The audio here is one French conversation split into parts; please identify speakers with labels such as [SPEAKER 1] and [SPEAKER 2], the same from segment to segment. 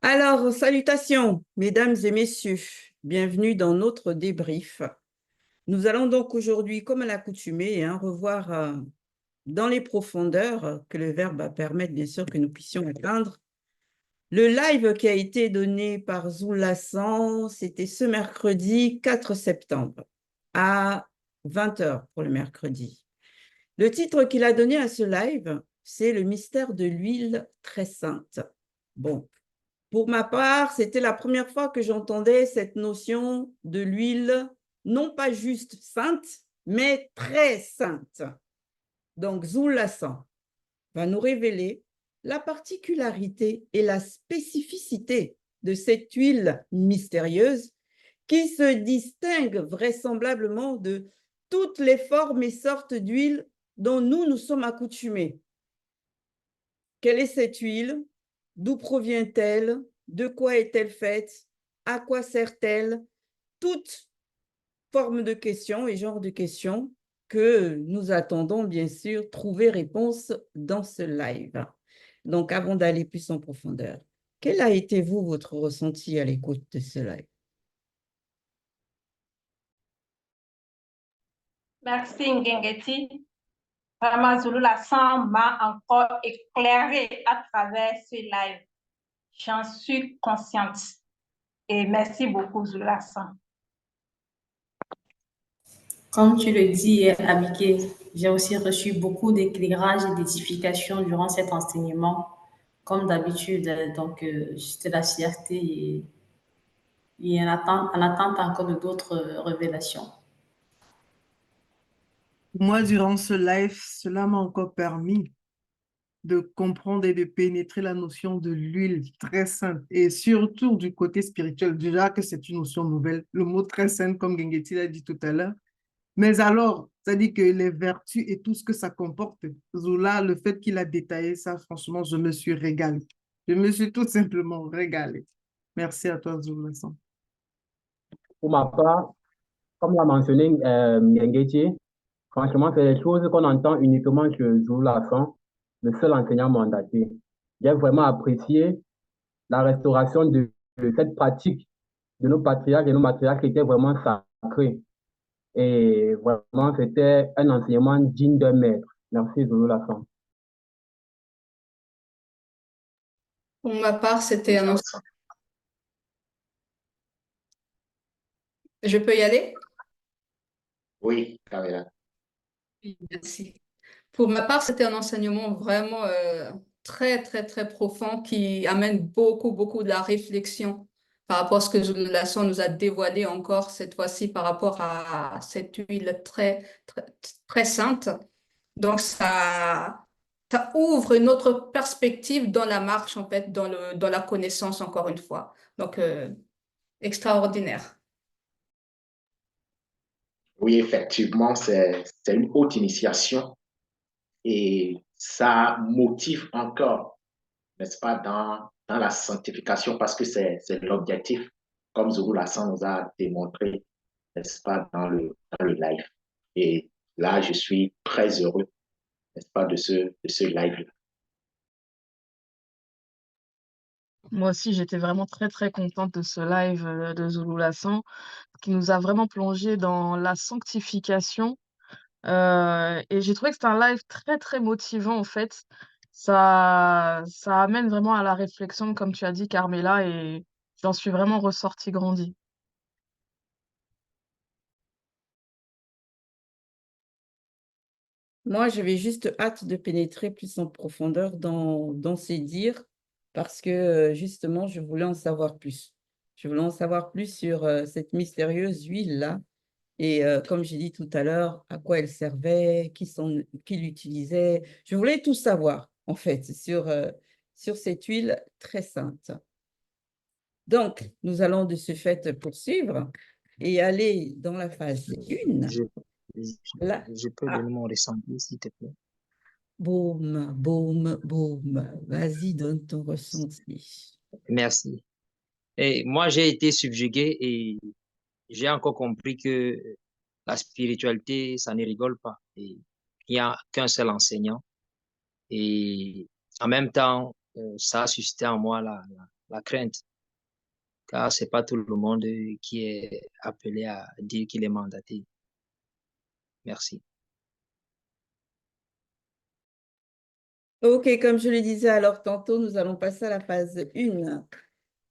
[SPEAKER 1] Alors, salutations, mesdames et messieurs. Bienvenue dans notre débrief. Nous allons donc aujourd'hui, comme à l'accoutumée, revoir dans les profondeurs que le verbe va permettre, bien sûr, que nous puissions atteindre. Le live qui a été donné par Zoulasan, c'était ce mercredi 4 septembre à 20 h pour le mercredi. Le titre qu'il a donné à ce live, c'est Le mystère de l'huile très sainte. Bon, pour ma part, c'était la première fois que j'entendais cette notion de l'huile, non pas juste sainte, mais très sainte. Donc, Zoulasan va nous révéler la particularité et la spécificité de cette huile mystérieuse qui se distingue vraisemblablement de toutes les formes et sortes d'huile dont nous sommes accoutumés. Quelle est cette huile? D'où provient-elle? De quoi est-elle faite? À quoi sert-elle? Toute forme de questions et genre de questions que nous attendons bien sûr trouver réponse dans ce live. Donc, avant d'aller plus en profondeur, quel a été, vous, votre ressenti à l'écoute de ce live?
[SPEAKER 2] Merci Ngengeti. Vraiment, Zoulasan m'a encore éclairé à travers ce live. J'en suis consciente. Et merci beaucoup, Zoulasan.
[SPEAKER 3] Comme tu le dis, Abiké, j'ai aussi reçu beaucoup d'éclairages et d'édifications durant cet enseignement. Comme d'habitude, donc j'étais la fierté et en attente encore de d'autres révélations.
[SPEAKER 4] Moi, durant ce live, cela m'a encore permis de comprendre et de pénétrer la notion de l'huile très sainte et surtout du côté spirituel. Déjà que c'est une notion nouvelle, le mot très sainte, comme Gengeti l'a dit tout à l'heure. Mais alors, ça dit que les vertus et tout ce que ça comporte, Zoula, le fait qu'il a détaillé ça, franchement, je me suis régalé. Je me suis tout simplement régalé. Merci à toi, Zoula.
[SPEAKER 5] Pour ma part, comme l'a mentionné Ngeti, franchement, c'est des choses qu'on entend uniquement chez Zoulasan, le seul enseignant mandaté. J'ai vraiment apprécié la restauration de cette pratique de nos patriarches et nos matriarches qui était vraiment sacrée. Et vraiment, c'était un enseignement digne d'un maître. Merci, Zoulasan.
[SPEAKER 6] Pour ma part, c'était un enseignement. Je peux y aller?
[SPEAKER 7] Oui, Kamila.
[SPEAKER 6] Merci. Pour ma part, c'était un enseignement vraiment très, très, très profond qui amène beaucoup, beaucoup de la réflexion par rapport à ce que la leçon nous a dévoilé encore cette fois-ci par rapport à cette huile très, très, très sainte. Donc, ça ouvre une autre perspective dans la marche, en fait, dans la connaissance, encore une fois. Donc, extraordinaire.
[SPEAKER 7] Oui, effectivement, c'est une haute initiation et ça motive encore, n'est-ce pas, dans la sanctification parce que c'est l'objectif, comme Zoro Lassan nous a démontré, n'est-ce pas, dans le live. Et là, je suis très heureux, n'est-ce pas, de ce live-là.
[SPEAKER 8] Moi aussi, j'étais vraiment très, très contente de ce live de Zulu Lassan qui nous a vraiment plongé dans la sanctification. Et j'ai trouvé que c'était un live très, très motivant, en fait. Ça amène vraiment à la réflexion, comme tu as dit, Carmela, et j'en suis vraiment ressortie grandie.
[SPEAKER 1] Moi, j'avais juste hâte de pénétrer plus en profondeur dans ces dires parce que justement, je voulais en savoir plus. Je voulais en savoir plus sur cette mystérieuse huile-là et comme j'ai dit tout à l'heure, à quoi elle servait, qui l'utilisait. Je voulais tout savoir, en fait, sur cette huile très sainte. Donc, nous allons de ce fait poursuivre et aller dans la phase 1.
[SPEAKER 9] Je peux donner mon ressenti, s'il te plaît.
[SPEAKER 1] Boum, boum, boum. Vas-y, donne ton ressenti.
[SPEAKER 9] Merci. Et moi, j'ai été subjugué et j'ai encore compris que la spiritualité, ça ne rigole pas. Et il n'y a qu'un seul enseignant. Et en même temps, ça a suscité en moi la crainte, car ce n'est pas tout le monde qui est appelé à dire qu'il est mandaté. Merci.
[SPEAKER 1] Ok, comme je le disais alors tantôt, nous allons passer à la phase 1.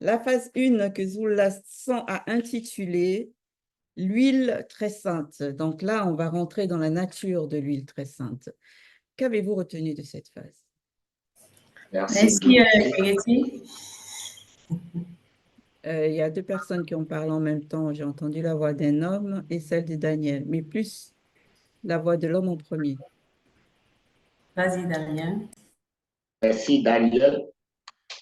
[SPEAKER 1] La phase 1 que Zul-Lassan a intitulée « L'huile très sainte ». Donc là, on va rentrer dans la nature de l'huile très sainte. Qu'avez-vous retenu de cette phase?
[SPEAKER 7] Merci.
[SPEAKER 3] Merci, Kegeti.
[SPEAKER 1] Il y a 2 personnes qui ont parlé en même temps. J'ai entendu la voix d'un homme et celle de Daniel, mais plus la voix de l'homme en premier.
[SPEAKER 3] Vas-y, Damien.
[SPEAKER 7] Merci, Daniel.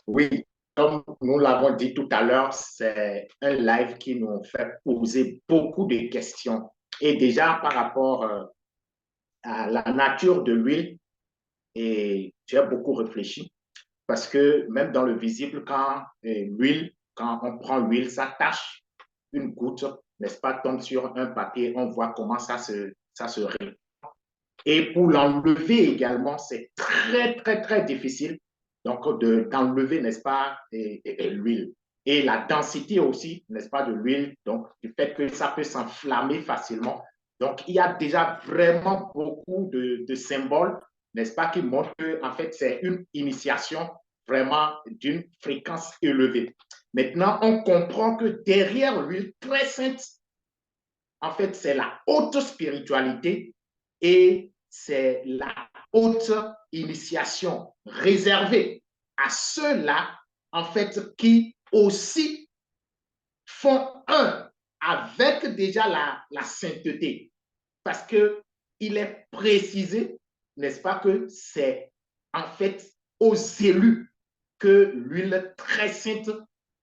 [SPEAKER 7] Oui, comme nous l'avons dit tout à l'heure, c'est un live qui nous fait poser beaucoup de questions. Et déjà, par rapport à la nature de l'huile, et j'ai beaucoup réfléchi, parce que même dans le visible, quand on prend l'huile, ça tâche une goutte, n'est-ce pas, tombe sur un papier, on voit comment ça se répand. Et pour l'enlever également, c'est très, très, très difficile donc d'enlever, n'est-ce pas, l'huile. Et la densité aussi, n'est-ce pas, de l'huile, donc du fait que ça peut s'enflammer facilement. Donc, il y a déjà vraiment beaucoup de symboles, n'est-ce pas, qui montrent que, en fait, c'est une initiation vraiment d'une fréquence élevée. Maintenant, on comprend que derrière l'huile très sainte, en fait, c'est la haute spiritualité et c'est la haute initiation réservée à ceux-là, en fait, qui aussi font un avec déjà la sainteté. Parce qu'il est précisé, n'est-ce pas, que c'est en fait aux élus que l'huile très sainte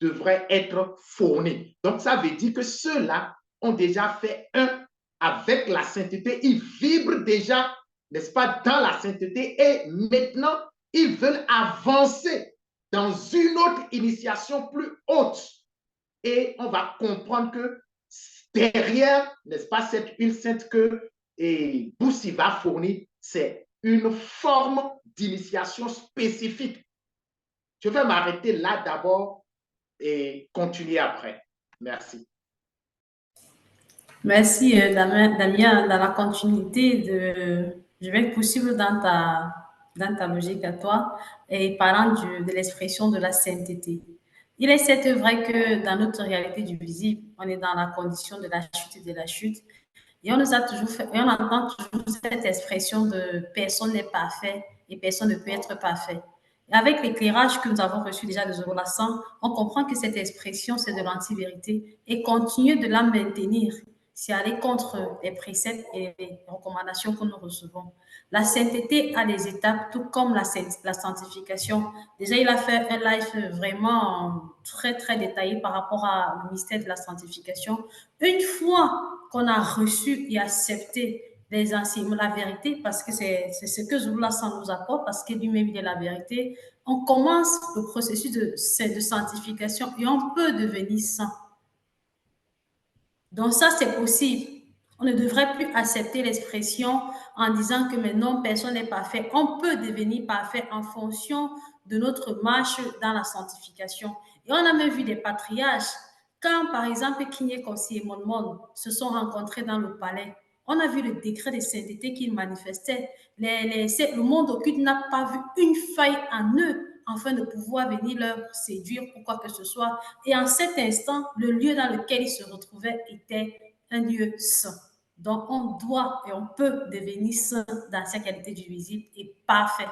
[SPEAKER 7] devrait être fournie. Donc, ça veut dire que ceux-là ont déjà fait un avec la sainteté. Ils vibrent déjà, n'est-ce pas, dans la sainteté et maintenant, ils veulent avancer dans une autre initiation plus haute. Et on va comprendre que derrière, n'est-ce pas, cette huile sainte que Boussi va fournir, c'est une forme d'initiation spécifique. Je vais m'arrêter là d'abord et continuer après. Merci.
[SPEAKER 3] Merci, Damien. Dans la continuité je vais être possible dans ta logique à toi, et parlant de l'expression de la sainteté. Il est certes vrai que dans notre réalité du visible, on est dans la condition de la chute et de la chute. Et on nous a toujours fait, et on entend toujours cette expression de personne n'est parfait et personne ne peut être parfait. Et avec l'éclairage que nous avons reçu déjà de Zoro Lassan, on comprend que cette expression, c'est de l'anti-vérité et continuer de la maintenir, c'est aller contre les préceptes et les recommandations que nous recevons. La sainteté a des étapes, tout comme la sanctification. Déjà, il a fait un live vraiment très, très détaillé par rapport au mystère de la sanctification. Une fois qu'on a reçu et accepté les enseignements, la vérité, parce que c'est ce que Zulu Lassan nous apporte, parce que lui-même, il est la vérité, on commence le processus de sanctification et on peut devenir saint. Donc ça, c'est possible. On ne devrait plus accepter l'expression en disant que maintenant, personne n'est parfait. On peut devenir parfait en fonction de notre marche dans la sanctification. Et on a même vu des patriarches. Quand, par exemple, Kinyé Kossi et Monmon se sont rencontrés dans le palais, on a vu le décret de sainteté qu'ils manifestaient. Le monde occulte n'a pas vu une faille en eux afin de pouvoir venir leur séduire ou quoi que ce soit. Et en cet instant, le lieu dans lequel ils se retrouvaient était un lieu saint. Donc, on doit et on peut devenir saint dans sa qualité du visible et parfait.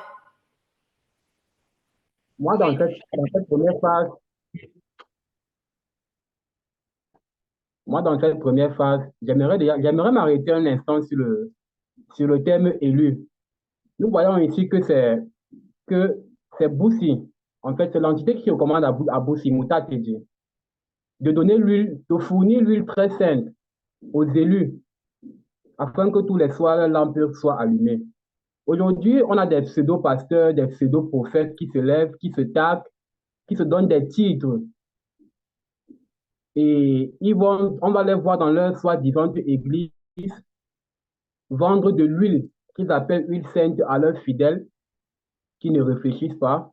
[SPEAKER 5] Moi, dans cette première phase, j'aimerais m'arrêter un instant sur le terme élu. Nous voyons ici que c'est Boussi. En fait, c'est l'entité qui recommande à Boussi, Mouta Tedji, de donner l'huile, de fournir l'huile très sainte aux élus, afin que tous les soirs, l'empire soit allumé. Aujourd'hui, on a des pseudo-pasteurs, des pseudo-prophètes qui se lèvent, qui se tapent, qui se donnent des titres. Et on va les voir dans leur soi-disant église vendre de l'huile qu'ils appellent huile sainte à leurs fidèles qui ne réfléchissent pas.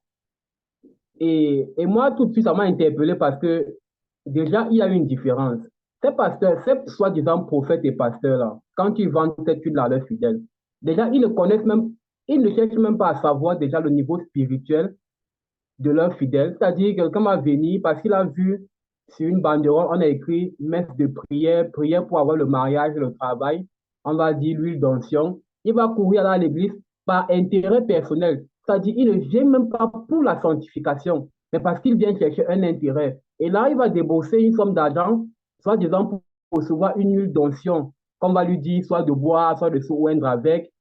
[SPEAKER 5] Et moi, tout de suite, ça m'a interpellé parce que déjà, il y a une différence. Ces pasteurs, ces soi-disant prophètes et pasteurs-là, quand ils vendent cette huile à leurs fidèles, déjà, ils ne connaissent même, ils ne cherchent même pas à savoir déjà le niveau spirituel de leurs fidèles. C'est-à-dire que quelqu'un va venir parce qu'il a vu sur une banderole, on a écrit messe de prière, prière pour avoir le mariage, le travail. On va dire l'huile d'onction. Il va courir dans l'église par intérêt personnel. C'est-à-dire qu'il ne vient même pas pour la sanctification, mais parce qu'il vient chercher un intérêt. Et là, il va débourser une somme d'argent, soit disant pour recevoir une huile d'onction, qu'on va lui dire soit de boire, soit de se oindre avec.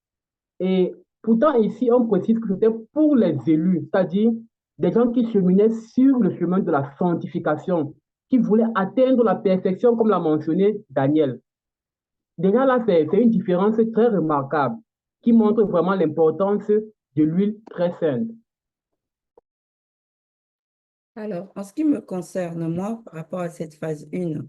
[SPEAKER 5] Et pourtant, ici, on précise que c'était pour les élus, c'est-à-dire des gens qui cheminaient sur le chemin de la sanctification, qui voulaient atteindre la perfection, comme l'a mentionné Daniel. Déjà là, c'est une différence très remarquable qui montre vraiment l'importance de l'huile très sainte.
[SPEAKER 1] Alors, en ce qui me concerne, moi, par rapport à cette phase 1,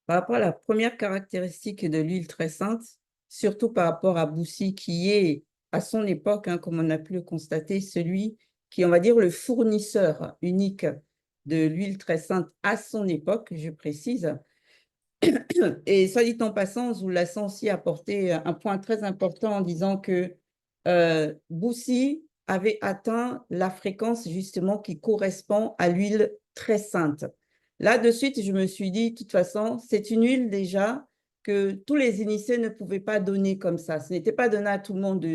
[SPEAKER 1] par rapport à la première caractéristique de l'huile très sainte, surtout par rapport à Boussi, qui est, à son époque, hein, comme on a pu le constater, celui qui, on va dire, le fournisseur unique de l'huile très sainte à son époque, je précise. Et soit dit en passant, Zoulassan aussi a apporté un point très important en disant que Boussi avait atteint la fréquence justement qui correspond à l'huile très sainte. Là, de suite, je me suis dit, de toute façon, c'est une huile déjà que tous les initiés ne pouvaient pas donner comme ça. Ce n'était pas donné à tout le monde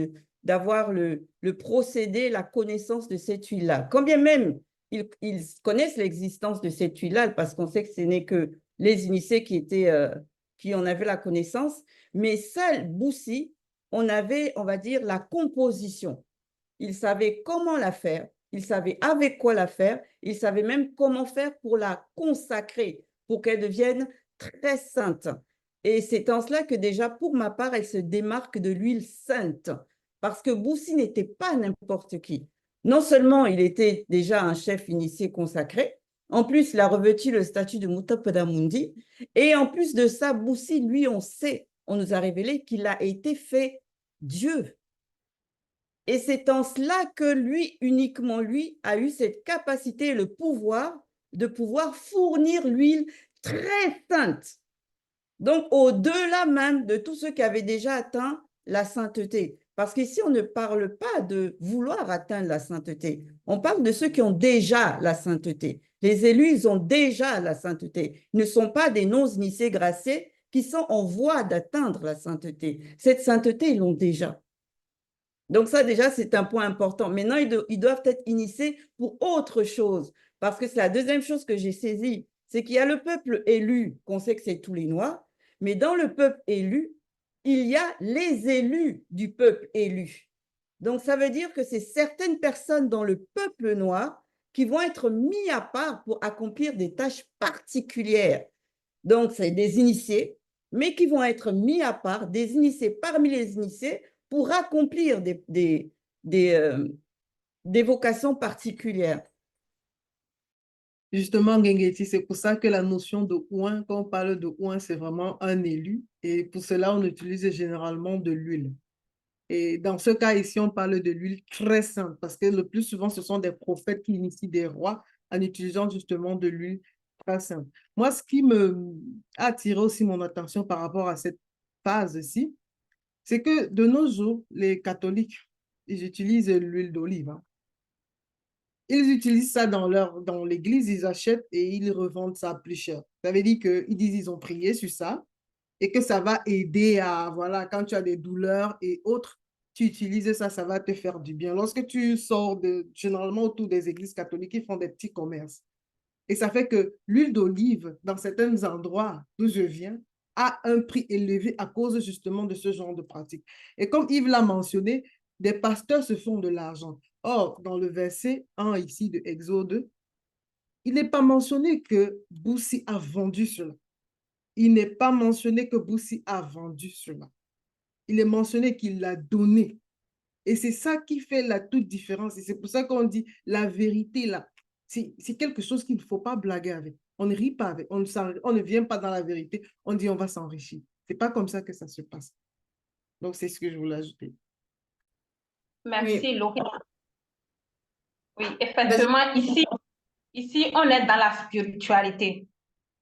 [SPEAKER 1] d'avoir le procédé, la connaissance de cette huile-là. Quand bien même ils connaissent l'existence de cette huile-là, parce qu'on sait que ce n'est que les initiés qui en avaient la connaissance, mais ça, Boussi, on avait, on va dire, la composition. Il savait comment la faire, il savait avec quoi la faire, il savait même comment faire pour la consacrer, pour qu'elle devienne très sainte. Et c'est en cela que déjà, pour ma part, elle se démarque de l'huile sainte, parce que Boussi n'était pas n'importe qui. Non seulement il était déjà un chef initié consacré, en plus, il a revêtu le statut de Mutapadamundi, et en plus de ça, Boussi, lui, on sait, on nous a révélé qu'il a été fait Dieu. Et c'est en cela que lui, uniquement lui, a eu cette capacité et le pouvoir de pouvoir fournir l'huile très sainte. Donc, au-delà même de tous ceux qui avaient déjà atteint la sainteté. Parce qu'ici, on ne parle pas de vouloir atteindre la sainteté. On parle de ceux qui ont déjà la sainteté. Les élus, ils ont déjà la sainteté. Ils ne sont pas des non-initiés graciés qui sont en voie d'atteindre la sainteté. Cette sainteté, ils l'ont déjà. Donc ça, déjà, c'est un point important. Maintenant, ils doivent être initiés pour autre chose. Parce que c'est la deuxième chose que j'ai saisie. C'est qu'il y a le peuple élu, qu'on sait que c'est tous les Noirs, mais dans le peuple élu, il y a les élus du peuple élu. Donc, ça veut dire que c'est certaines personnes dans le peuple noir qui vont être mis à part pour accomplir des tâches particulières. Donc, c'est des initiés, mais qui vont être mis à part, des initiés parmi les initiés, pour accomplir des vocations particulières.
[SPEAKER 4] Justement, Guinguetti, c'est pour ça que la notion de ouin, quand on parle de ouin, c'est vraiment un élu. Et pour cela, on utilise généralement de l'huile. Et dans ce cas ici, on parle de l'huile très sainte, parce que le plus souvent, ce sont des prophètes qui initient des rois en utilisant justement de l'huile très sainte. Moi, ce qui a attiré aussi mon attention par rapport à cette phase-ci, c'est que de nos jours, les catholiques, ils utilisent l'huile d'olive. Hein. Ils utilisent ça dans l'église, ils achètent et ils revendent ça plus cher. Ça veut dire qu'ils disent qu'ils ont prié sur ça et que ça va aider à, voilà, quand tu as des douleurs et autres, tu utilises ça, ça va te faire du bien. Lorsque tu sors généralement autour des églises catholiques, ils font des petits commerces. Et ça fait que l'huile d'olive, dans certains endroits d'où je viens, a un prix élevé à cause justement de ce genre de pratique. Et comme Yves l'a mentionné, des pasteurs se font de l'argent. Or, dans le verset 1 ici de Exode, il n'est pas mentionné que Boussi a vendu cela. Il n'est pas mentionné que Boussi a vendu cela. Il est mentionné qu'il l'a donné. Et c'est ça qui fait la toute différence. Et c'est pour ça qu'on dit la vérité, là, c'est quelque chose qu'il ne faut pas blaguer avec. On ne rit pas avec. On ne vient pas dans la vérité. On dit on va s'enrichir. Ce n'est pas comme ça que ça se passe. Donc, c'est ce que je voulais ajouter.
[SPEAKER 2] Merci,
[SPEAKER 1] Oui.
[SPEAKER 2] Laurie. Oui, effectivement, ici, on est dans la spiritualité.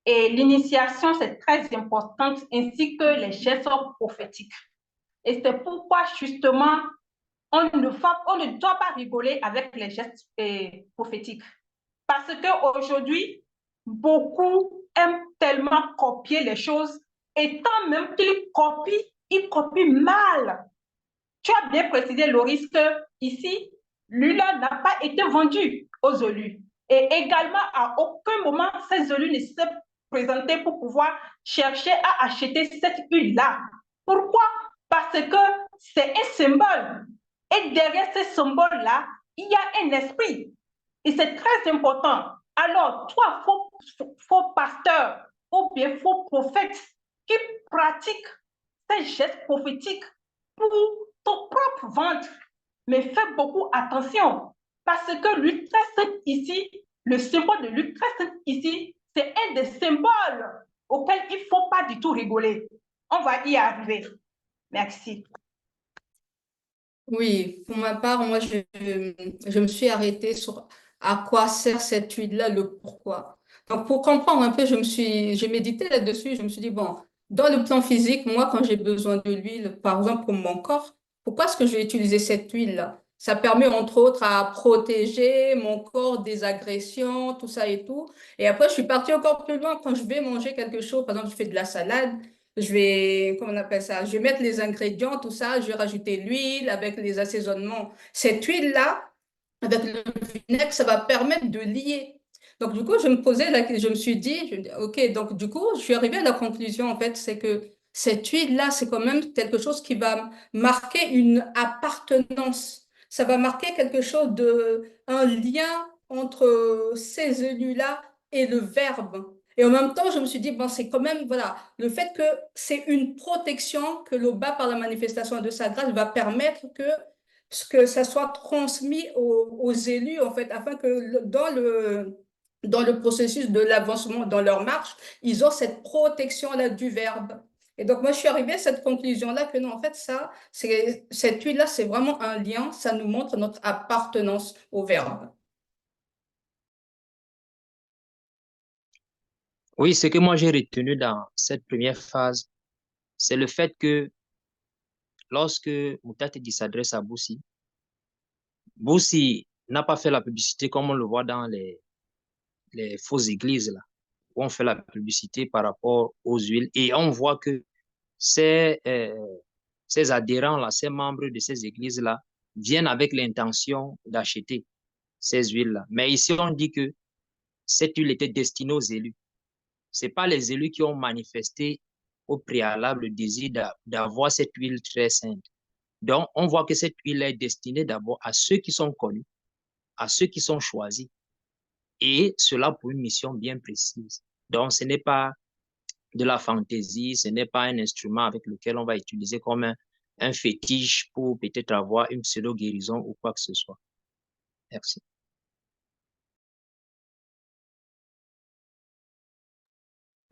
[SPEAKER 2] Et l'initiation, c'est très importante, ainsi que les gestes prophétiques. Et c'est pourquoi, justement, on ne doit pas rigoler avec les gestes prophétiques. Parce qu'aujourd'hui, beaucoup aiment tellement copier les choses, et tant même qu'ils ils copient mal. Tu as bien précisé, Loris, que ici, l'huile n'a pas été vendue aux élus. Et également, à aucun moment, ces élus ne se présentaient pour pouvoir chercher à acheter cette huile-là. Pourquoi? Parce que c'est un symbole. Et derrière ce symbole-là, il y a un esprit. Et c'est très important. Alors, toi, faux pasteur ou bien faux prophète qui pratique ces gestes prophétiques pour ton propre ventre, mais fais beaucoup attention parce que l'huile très sainte ici, le symbole de l'huile très sainte ici, c'est un des symboles auxquels il ne faut pas du tout rigoler. On va y arriver. Merci.
[SPEAKER 6] Oui, pour ma part, moi, je me suis arrêtée sur à quoi sert cette huile-là, le pourquoi. Donc, pour comprendre un peu, j'ai médité là-dessus. Je me suis dit, bon, dans le plan physique, moi, quand j'ai besoin de l'huile, par exemple, pour mon corps, pourquoi est-ce que je vais utiliser cette huile-là? Ça permet, entre autres, à protéger mon corps des agressions, tout ça et tout. Et après, je suis partie encore plus loin quand je vais manger quelque chose. Par exemple, je fais de la salade. Je vais, comment on appelle ça? Je vais mettre les ingrédients, tout ça. Je vais rajouter l'huile avec les assaisonnements. Cette huile-là, avec le vinaigre, ça va permettre de lier. Donc, du coup, je me suis dit, OK, donc du coup, je suis arrivée à la conclusion, en fait, c'est que cette huile-là, c'est quand même quelque chose qui va marquer une appartenance. Ça va marquer quelque chose un lien entre ces élus-là et le verbe. Et en même temps, je me suis dit, bon, c'est quand même, voilà, le fait que c'est une protection que l'OBA, par la manifestation de sa grâce, va permettre que ça soit transmis aux élus, en fait, afin que dans le processus de l'avancement, dans leur marche, ils ont cette protection-là du verbe. Et donc, moi, je suis arrivée à cette conclusion-là que non, en fait, cette huile-là, c'est vraiment un lien, ça nous montre notre appartenance au verbe.
[SPEAKER 9] Oui, ce que moi j'ai retenu dans cette première phase, c'est le fait que lorsque Moutatedi s'adresse à Boussi, Boussi n'a pas fait la publicité comme on le voit dans les fausses églises, là, où on fait la publicité par rapport aux huiles. Et on voit que ces, euh, ces adhérents-là, ces membres de ces églises-là, viennent avec l'intention d'acheter ces huiles-là. Mais ici, on dit que cette huile était destinée aux élus. Ce n'est pas les élus qui ont manifesté au préalable le désir d'avoir cette huile très sainte. Donc, on voit que cette huile est destinée d'abord à ceux qui sont connus, à ceux qui sont choisis, et cela pour une mission bien précise. Donc, ce n'est pas de la fantaisie, ce n'est pas un instrument avec lequel on va utiliser comme un fétiche pour peut-être avoir une pseudo-guérison ou quoi que ce soit. Merci.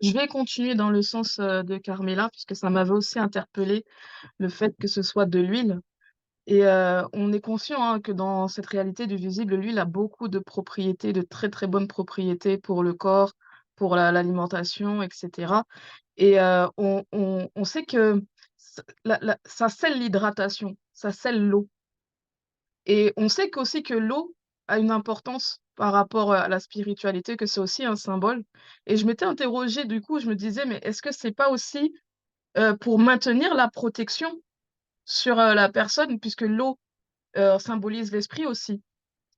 [SPEAKER 8] Je vais continuer dans le sens de Carmela, puisque ça m'avait aussi interpellé le fait que ce soit de l'huile. Et on est conscient hein, que dans cette réalité du visible, l'huile a beaucoup de propriétés, de très très bonnes propriétés pour le corps, pour l'alimentation, etc. Et on sait que ça scelle l'hydratation, ça scelle l'eau. Et on sait qu'aussi que l'eau a une importance par rapport à la spiritualité, que c'est aussi un symbole. Et je m'étais interrogée, du coup, je me disais, mais est-ce que c'est pas aussi pour maintenir la protection sur la personne, puisque l'eau symbolise l'esprit aussi.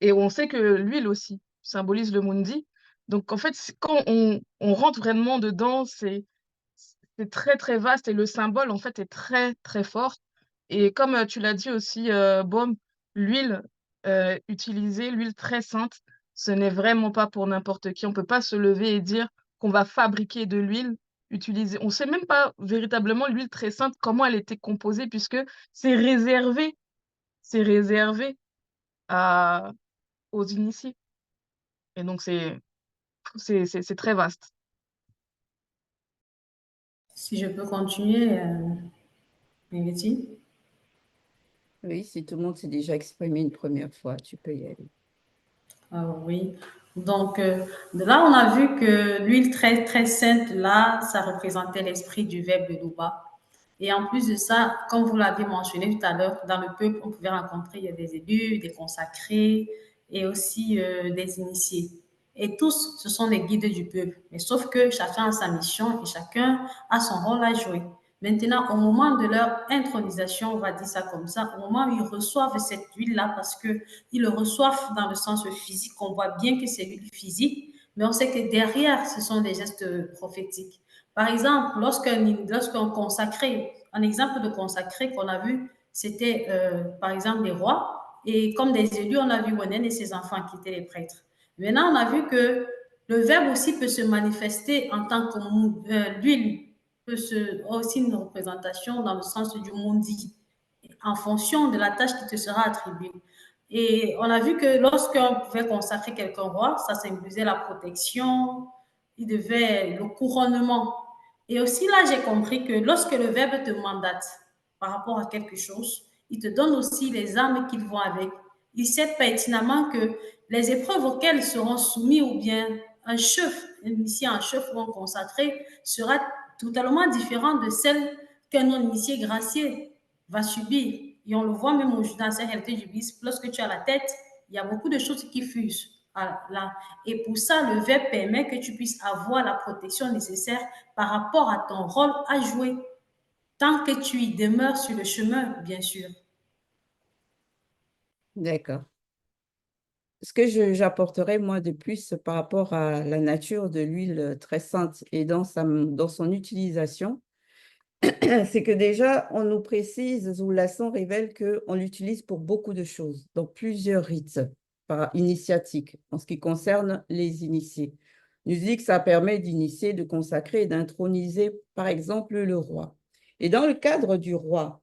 [SPEAKER 8] Et on sait que l'huile aussi symbolise le mundi. Donc, en fait, quand on rentre vraiment dedans, c'est très, très vaste et le symbole, en fait, est très, très fort. Et comme tu l'as dit aussi, Baume, l'huile utilisée, l'huile très sainte, ce n'est vraiment pas pour n'importe qui. On ne peut pas se lever et dire qu'on va fabriquer de l'huile utilisée. On ne sait même pas véritablement l'huile très sainte, comment elle était composée, puisque c'est c'est réservé à, aux initiés. Et donc, c'est très vaste.
[SPEAKER 3] Si je peux continuer, Mehdi.
[SPEAKER 1] Oui, si tout le monde s'est déjà exprimé une première fois, tu peux y aller.
[SPEAKER 3] Oui. Donc, de là, on a vu que l'huile très, très sainte, là, ça représentait l'esprit du verbe de Louba. Et en plus de ça, comme vous l'avez mentionné tout à l'heure, dans le peuple, on pouvait rencontrer il y a des élus, des consacrés et aussi des initiés. Et tous, ce sont des guides du peuple. Mais sauf que chacun a sa mission et chacun a son rôle à jouer. Maintenant, au moment de leur intronisation, on va dire ça comme ça, au moment où ils reçoivent cette huile-là, parce qu'ils le reçoivent dans le sens physique, on voit bien que c'est l'huile physique, mais on sait que derrière, ce sont des gestes prophétiques. Par exemple, lorsqu'on consacrait, un exemple de consacré qu'on a vu, c'était par exemple des rois, et comme des élus, on a vu Wonen et ses enfants qui étaient les prêtres. Maintenant, on a vu que le verbe aussi peut se manifester en tant que l'huile peut aussi une représentation dans le sens du mundi, en fonction de la tâche qui te sera attribuée. Et on a vu que lorsqu'on pouvait consacrer quelqu'un roi, ça symbolisait la protection, il devait le couronnement. Et aussi là, j'ai compris que lorsque le verbe te mandate par rapport à quelque chose, il te donne aussi les armes qui vont avec. Il sait pertinemment que les épreuves auxquelles seront soumis ou bien un chef, ici un chef ou un consacré, sera totalement différent de celle qu'un non-initié gracié va subir. Et on le voit même dans cette réalité du bis, lorsque tu as la tête, il y a beaucoup de choses qui fusent. Là. Et pour ça, le verbe permet que tu puisses avoir la protection nécessaire par rapport à ton rôle à jouer, tant que tu y demeures sur le chemin, bien sûr.
[SPEAKER 1] D'accord. Ce que j'apporterais, moi, de plus par rapport à la nature de l'huile très sainte et dans son utilisation, c'est que déjà, on nous précise, Zoulasson révèle qu'on l'utilise pour beaucoup de choses, dans plusieurs rites initiatiques, en ce qui concerne les initiés. Il nous dit que ça permet d'initier, de consacrer et d'introniser, par exemple, le roi. Et dans le cadre du roi,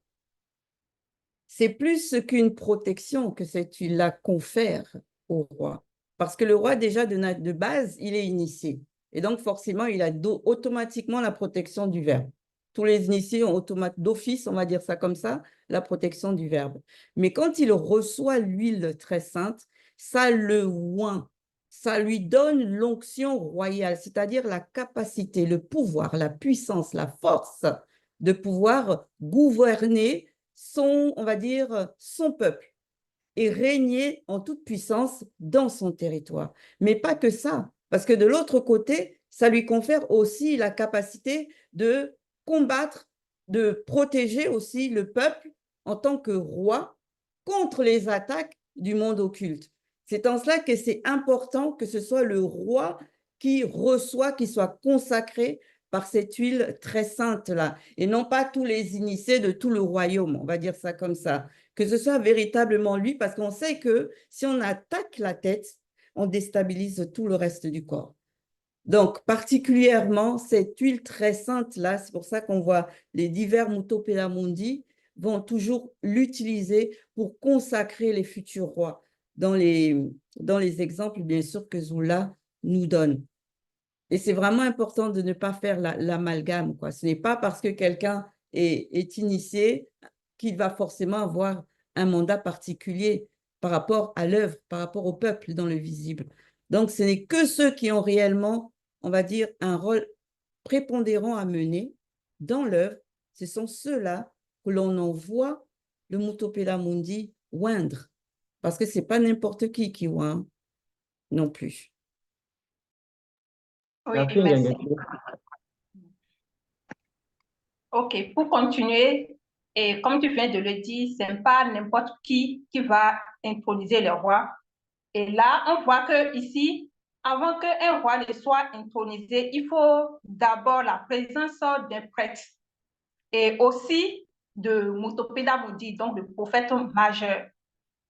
[SPEAKER 1] c'est plus qu'une protection que cette huile-là confère au roi. Parce que le roi, déjà, de base, il est initié. Et donc, forcément, il a automatiquement la protection du verbe. Tous les initiés ont d'office, on va dire ça comme ça, la protection du verbe. Mais quand il reçoit l'huile très sainte, ça le oint. Ça lui donne l'onction royale, c'est-à-dire la capacité, le pouvoir, la puissance, la force de pouvoir gouverner on va dire, son peuple et régner en toute puissance dans son territoire. Mais pas que ça, parce que de l'autre côté, ça lui confère aussi la capacité de combattre, de protéger aussi le peuple en tant que roi contre les attaques du monde occulte. C'est en cela que c'est important que ce soit le roi qui reçoit, qui soit consacré par cette huile très sainte-là, et non pas tous les initiés de tout le royaume, on va dire ça comme ça. Que ce soit véritablement lui, parce qu'on sait que si on attaque la tête, on déstabilise tout le reste du corps. Donc, particulièrement, cette huile très sainte-là, c'est pour ça qu'on voit les divers Mutopelamundi vont toujours l'utiliser pour consacrer les futurs rois, dans les exemples, bien sûr, que Zoula nous donne. Et c'est vraiment important de ne pas faire l'amalgame, quoi. Ce n'est pas parce que quelqu'un est initié qu'il va forcément avoir un mandat particulier par rapport à l'œuvre, par rapport au peuple dans le visible. Donc, ce n'est que ceux qui ont réellement, on va dire, un rôle prépondérant à mener dans l'œuvre. Ce sont ceux-là que l'on envoie le Mutopela Mundi oindre. Parce que ce n'est pas n'importe qui oint non plus.
[SPEAKER 2] Oui,
[SPEAKER 5] Merci,
[SPEAKER 2] merci.
[SPEAKER 5] Nyangechi.
[SPEAKER 2] OK, pour continuer, et comme tu viens de le dire, ce n'est pas n'importe qui va introniser le roi. Et là, on voit que ici, avant qu'un roi ne soit intronisé, il faut d'abord la présence d'un prêtre et aussi de Mutopela Mundi, donc le prophète majeur.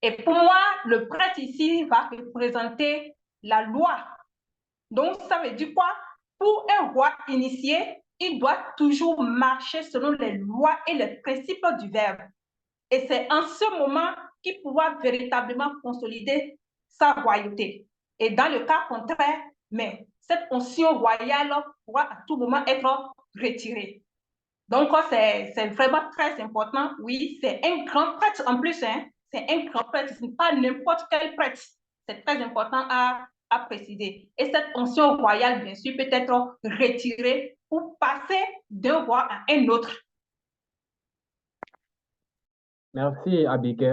[SPEAKER 2] Et pour moi, le prêtre ici va représenter la loi. Donc, ça veut dire quoi? Pour un roi initié, il doit toujours marcher selon les lois et les principes du verbe. Et c'est en ce moment qu'il pourra véritablement consolider sa royauté. Et dans le cas contraire, mais cette onction royale pourra à tout moment être retirée. Donc, c'est vraiment très important. Oui, c'est un grand prêtre en plus. Hein. C'est un grand prêtre. Ce n'est pas n'importe quel prêtre. C'est très important à préciser. Et cette onction royale, bien sûr, peut être retirée pour passer d'un roi à un autre.
[SPEAKER 5] Merci, Abike.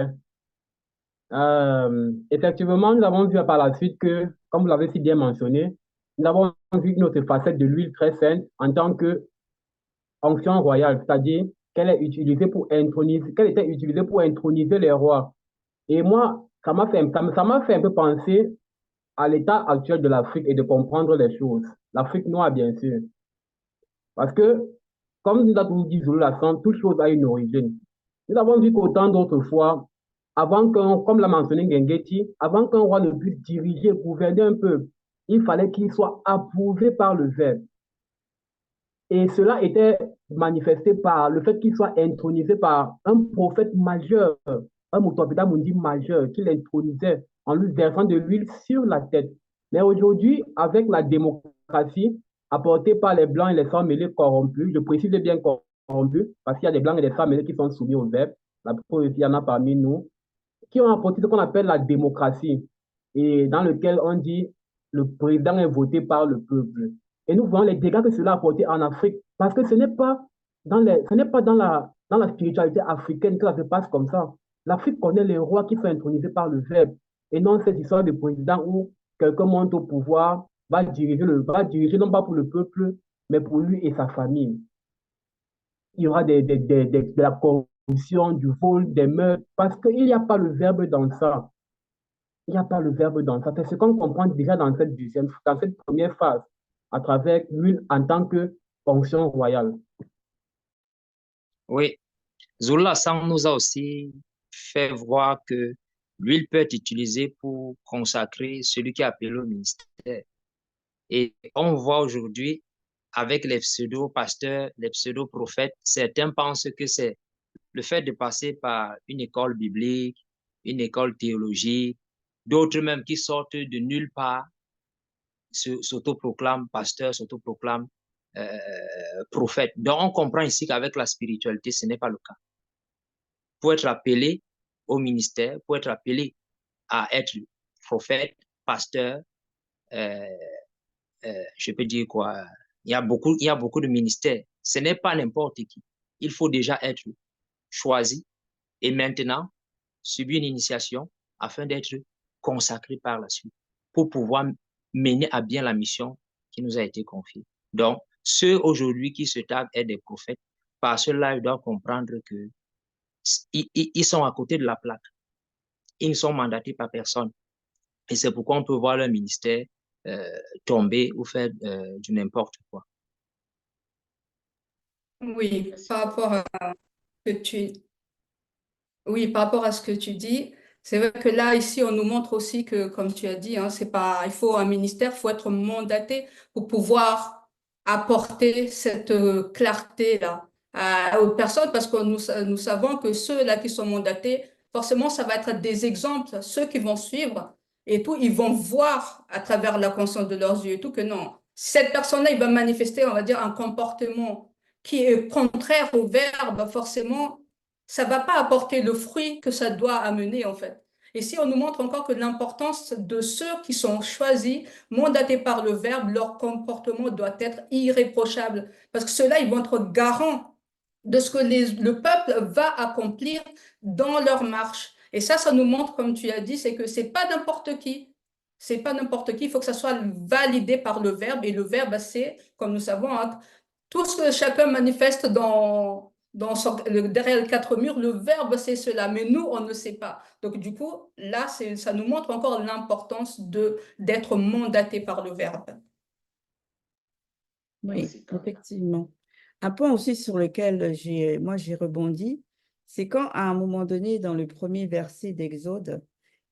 [SPEAKER 5] Effectivement, nous avons vu par la suite que, comme vous l'avez si bien mentionné, nous avons vu une autre facette de l'huile très sainte en tant que onction royale, c'est-à-dire qu'elle est utilisée pour introniser, qu'elle était utilisée pour introniser les rois. Et moi, ça m'a fait un peu penser à l'état actuel de l'Afrique et de comprendre les choses. L'Afrique noire, bien sûr. Parce que, comme nous avons dit Zulu Lasson, toute chose a une origine. Nous avons vu qu'autant d'autres fois, comme l'a mentionné Ngengeti, avant qu'un roi ne puisse diriger, gouverner un peuple, il fallait qu'il soit approuvé par le Verbe. Et cela était manifesté par le fait qu'il soit intronisé par un prophète majeur, un Mutwapida Mundi majeur, qui l'intronisait en lui versant de l'huile sur la tête. Mais aujourd'hui, avec la démocratie apportée par les Blancs et les Sangs mêlés corrompus, je précise bien corrompus, parce qu'il y a des Blancs et des Sangs mêlés qui sont soumis au Verbe, la preuve, il y en a parmi nous, qui ont apporté ce qu'on appelle la démocratie, et dans lequel on dit le président est voté par le peuple. Et nous voyons les dégâts que cela a apporté en Afrique, parce que ce n'est pas dans la spiritualité africaine que ça se passe comme ça. L'Afrique connaît les rois qui sont intronisés par le Verbe, et non cette histoire de président où quelqu'un monte au pouvoir, va diriger non pas pour le peuple, mais pour lui et sa famille. Il y aura de la corruption, du vol, des meurtres, parce qu'il n'y a pas le Verbe dans ça. Il n'y a pas le Verbe dans ça. C'est ce qu'on comprend déjà dans cette première phase, à travers l'huile en tant que fonction royale.
[SPEAKER 9] Oui, Zulu Lasson nous a aussi fait voir que l'huile peut être utilisée pour consacrer celui qui est appelé au ministère. Et on voit aujourd'hui, avec les pseudo-pasteurs, les pseudo-prophètes, certains pensent que c'est le fait de passer par une école biblique, une école théologique, d'autres même qui sortent de nulle part, s'autoproclament pasteurs, s'autoproclament prophètes. Donc on comprend ici qu'avec la spiritualité, ce n'est pas le cas. Pour être appelé au ministère, pour être appelé à être prophète, pasteur, je peux dire quoi, il y a beaucoup de ministères. Ce n'est pas n'importe qui. Il faut déjà être choisi et maintenant subir une initiation afin d'être consacré par la suite pour pouvoir mener à bien la mission qui nous a été confiée. Donc, ceux aujourd'hui qui se targuent être des prophètes, par cela, ils doivent comprendre que ils sont à côté de la plaque. Ils ne sont mandatés par personne. Et c'est pourquoi on peut voir leur ministère tomber ou faire du n'importe quoi.
[SPEAKER 6] Oui, par rapport à ce que tu, oui, par rapport à ce que tu dis, c'est vrai que là, ici, on nous montre aussi que, comme tu as dit, hein, c'est pas, il faut un ministère, il faut être mandaté pour pouvoir apporter cette clarté-là aux personnes, parce que nous savons que ceux-là qui sont mandatés, forcément, ça va être des exemples, ceux qui vont suivre et tout, ils vont voir à travers la conscience de leurs yeux et tout que non, cette personne-là, il va manifester, on va dire, un comportement qui est contraire au verbe, forcément ça ne va pas apporter le fruit que ça doit amener, en fait. Et si on nous montre encore que l'importance de ceux qui sont choisis, mandatés par le Verbe, leur comportement doit être irréprochable. Parce que ceux-là, ils vont être garants de ce que le peuple va accomplir dans leur marche. Et ça nous montre, comme tu as dit, c'est que ce n'est pas n'importe qui. C'est pas n'importe qui, il faut que ça soit validé par le Verbe. Et le Verbe, c'est, comme nous savons, hein, tout ce que chacun manifeste derrière les quatre murs, le verbe c'est cela, mais nous on ne sait pas. Donc du coup, là, ça nous montre encore l'importance d'être mandaté par le verbe.
[SPEAKER 1] Oui, effectivement. Un point aussi sur lequel j'ai rebondi, c'est quand à un moment donné, dans le premier verset d'Exode,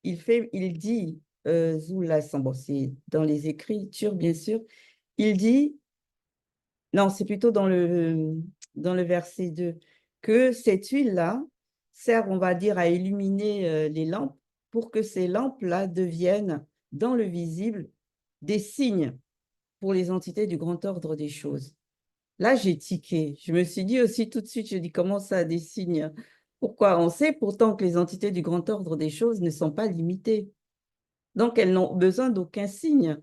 [SPEAKER 1] il dit, Zulu Lasson, bon, c'est dans les Écritures bien sûr, il dit, non, c'est plutôt dans le verset 2, que cette huile-là sert, on va dire, à illuminer les lampes pour que ces lampes-là deviennent, dans le visible, des signes pour les entités du grand ordre des choses. Là, j'ai tiqué. Je me suis dit aussi tout de suite, je dis, comment ça, des signes? Pourquoi? On sait pourtant que les entités du grand ordre des choses ne sont pas limitées. Donc, elles n'ont besoin d'aucun signe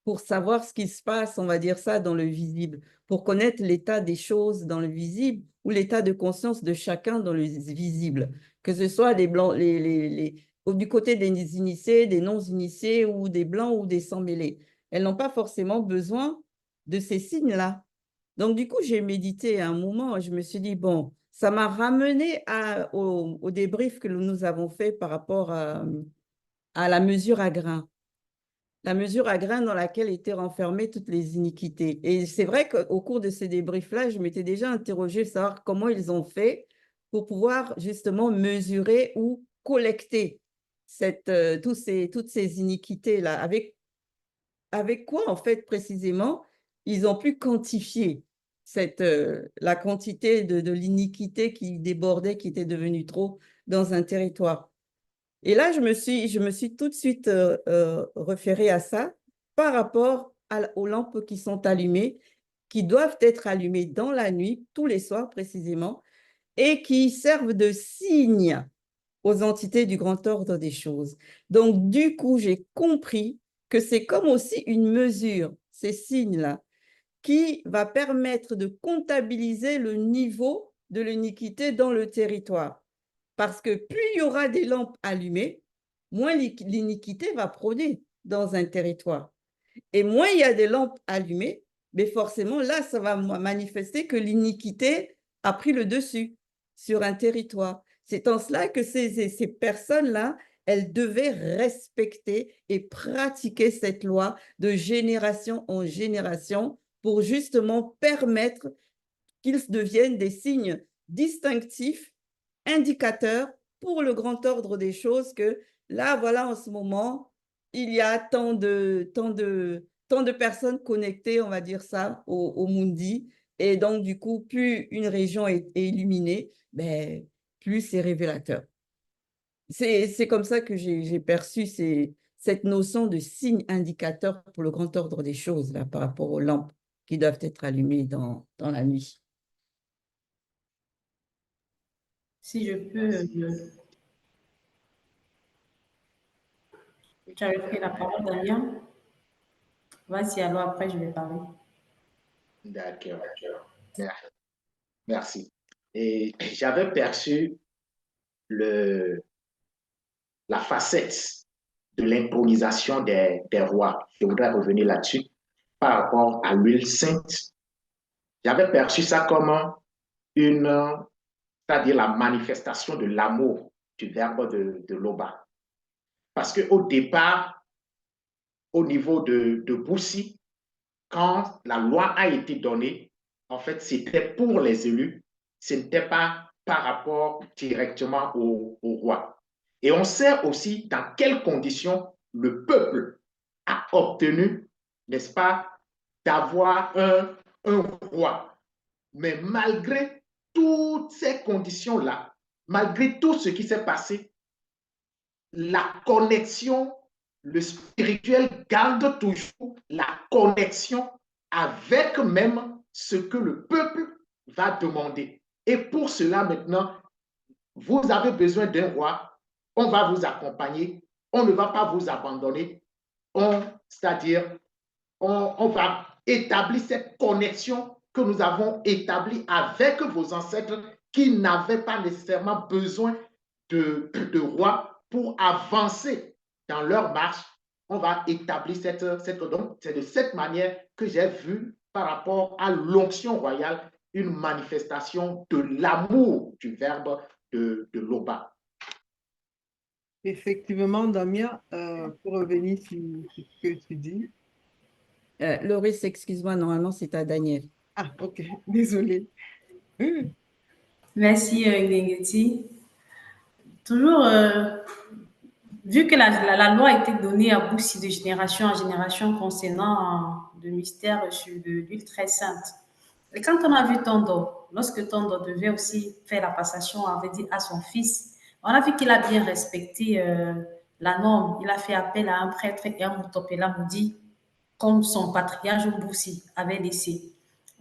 [SPEAKER 1] pour savoir ce qui se passe, on va dire ça, dans le visible, pour connaître l'état des choses dans le visible ou l'état de conscience de chacun dans le visible, que ce soit les blancs, du côté des initiés, des non-initiés ou des blancs ou des sans-mêlés. Elles n'ont pas forcément besoin de ces signes-là. Donc, du coup, j'ai médité à un moment, je me suis dit, bon, ça m'a ramené au débrief que nous avons fait par rapport à la mesure à grains. La mesure à grains dans laquelle étaient renfermées toutes les iniquités. Et c'est vrai qu'au cours de ces débriefs-là, je m'étais déjà interrogée savoir comment ils ont fait pour pouvoir justement mesurer ou collecter toutes ces iniquités-là. Avec quoi, en fait, précisément, ils ont pu quantifier la quantité de l'iniquité qui débordait, qui était devenue trop dans un territoire. Et là, je me suis tout de suite référée à ça par rapport aux lampes qui sont allumées, qui doivent être allumées dans la nuit, tous les soirs précisément, et qui servent de signe aux entités du grand ordre des choses. Donc, du coup, j'ai compris que c'est comme aussi une mesure, ces signes-là, qui va permettre de comptabiliser le niveau de l'iniquité dans le territoire. Parce que plus il y aura des lampes allumées, moins l'iniquité va prôner dans un territoire. Et moins il y a des lampes allumées, mais forcément, là, ça va manifester que l'iniquité a pris le dessus sur un territoire. C'est en cela que ces personnes-là, elles devaient respecter et pratiquer cette loi de génération en génération pour justement permettre qu'ils deviennent des signes distinctifs, indicateurs pour le grand ordre des choses que là, voilà, en ce moment, il y a tant de personnes connectées, on va dire ça, au Mundi. Et donc, du coup, plus une région est illuminée, ben, plus c'est révélateur. C'est comme ça que j'ai perçu cette notion de signe indicateur pour le grand ordre des choses là, par rapport aux lampes qui doivent être allumées dans la nuit.
[SPEAKER 3] Si je peux, tu avais pris la parole, Damien. Vas-y, alors après, je vais parler.
[SPEAKER 7] D'accord. Merci. Et j'avais perçu la facette de l'improvisation des rois. Je voudrais revenir là-dessus par rapport à l'huile sainte. J'avais perçu ça comme c'est-à-dire la manifestation de l'amour du verbe de Loba. Parce qu'au départ, au niveau de Boussi, quand la loi a été donnée, en fait, c'était pour les élus, ce n'était pas par rapport directement au roi. Et on sait aussi dans quelles conditions le peuple a obtenu, n'est-ce pas, d'avoir un roi. Mais malgré toutes ces conditions-là, malgré tout ce qui s'est passé, la connexion, le spirituel garde toujours la connexion avec même ce que le peuple va demander. Et pour cela, maintenant, vous avez besoin d'un roi, on va vous accompagner, on ne va pas vous abandonner, c'est-à-dire, on va établir cette connexion que nous avons établie avec vos ancêtres qui n'avaient pas nécessairement besoin de roi pour avancer dans leur marche. On va établir donc c'est de cette manière que j'ai vu par rapport à l'onction royale une manifestation de l'amour du verbe de Loba.
[SPEAKER 4] Effectivement, Damien, pour revenir sur ce que tu dis.
[SPEAKER 1] Loris, excuse-moi, normalement, c'est à Daniel.
[SPEAKER 4] Ah, ok, désolée.
[SPEAKER 3] Merci, Ngengeti. Toujours, vu que la loi a été donnée à Boussi de génération en génération concernant le mystère sur l'huile très sainte. Et quand on a vu Tondo, lorsque Tondo devait aussi faire la passation à son fils, on a vu qu'il a bien respecté la norme. Il a fait appel à un prêtre et un Mutopela Moudi, comme son patriarche Boussi avait laissé.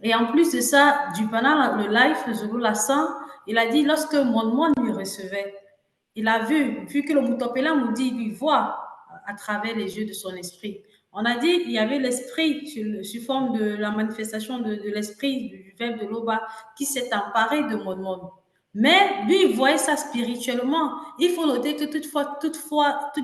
[SPEAKER 3] Et en plus de ça, pendant le live, Zulu Lassan, il a dit, lorsque Mon lui recevait, il a vu que le Mutopela Moudi lui voit à travers les yeux de son esprit. On a dit qu'il y avait l'esprit sous forme de la manifestation de l'esprit du verbe de Loba qui s'est emparé de mon monde. Mais lui, il voyait ça spirituellement. Il faut noter que toutes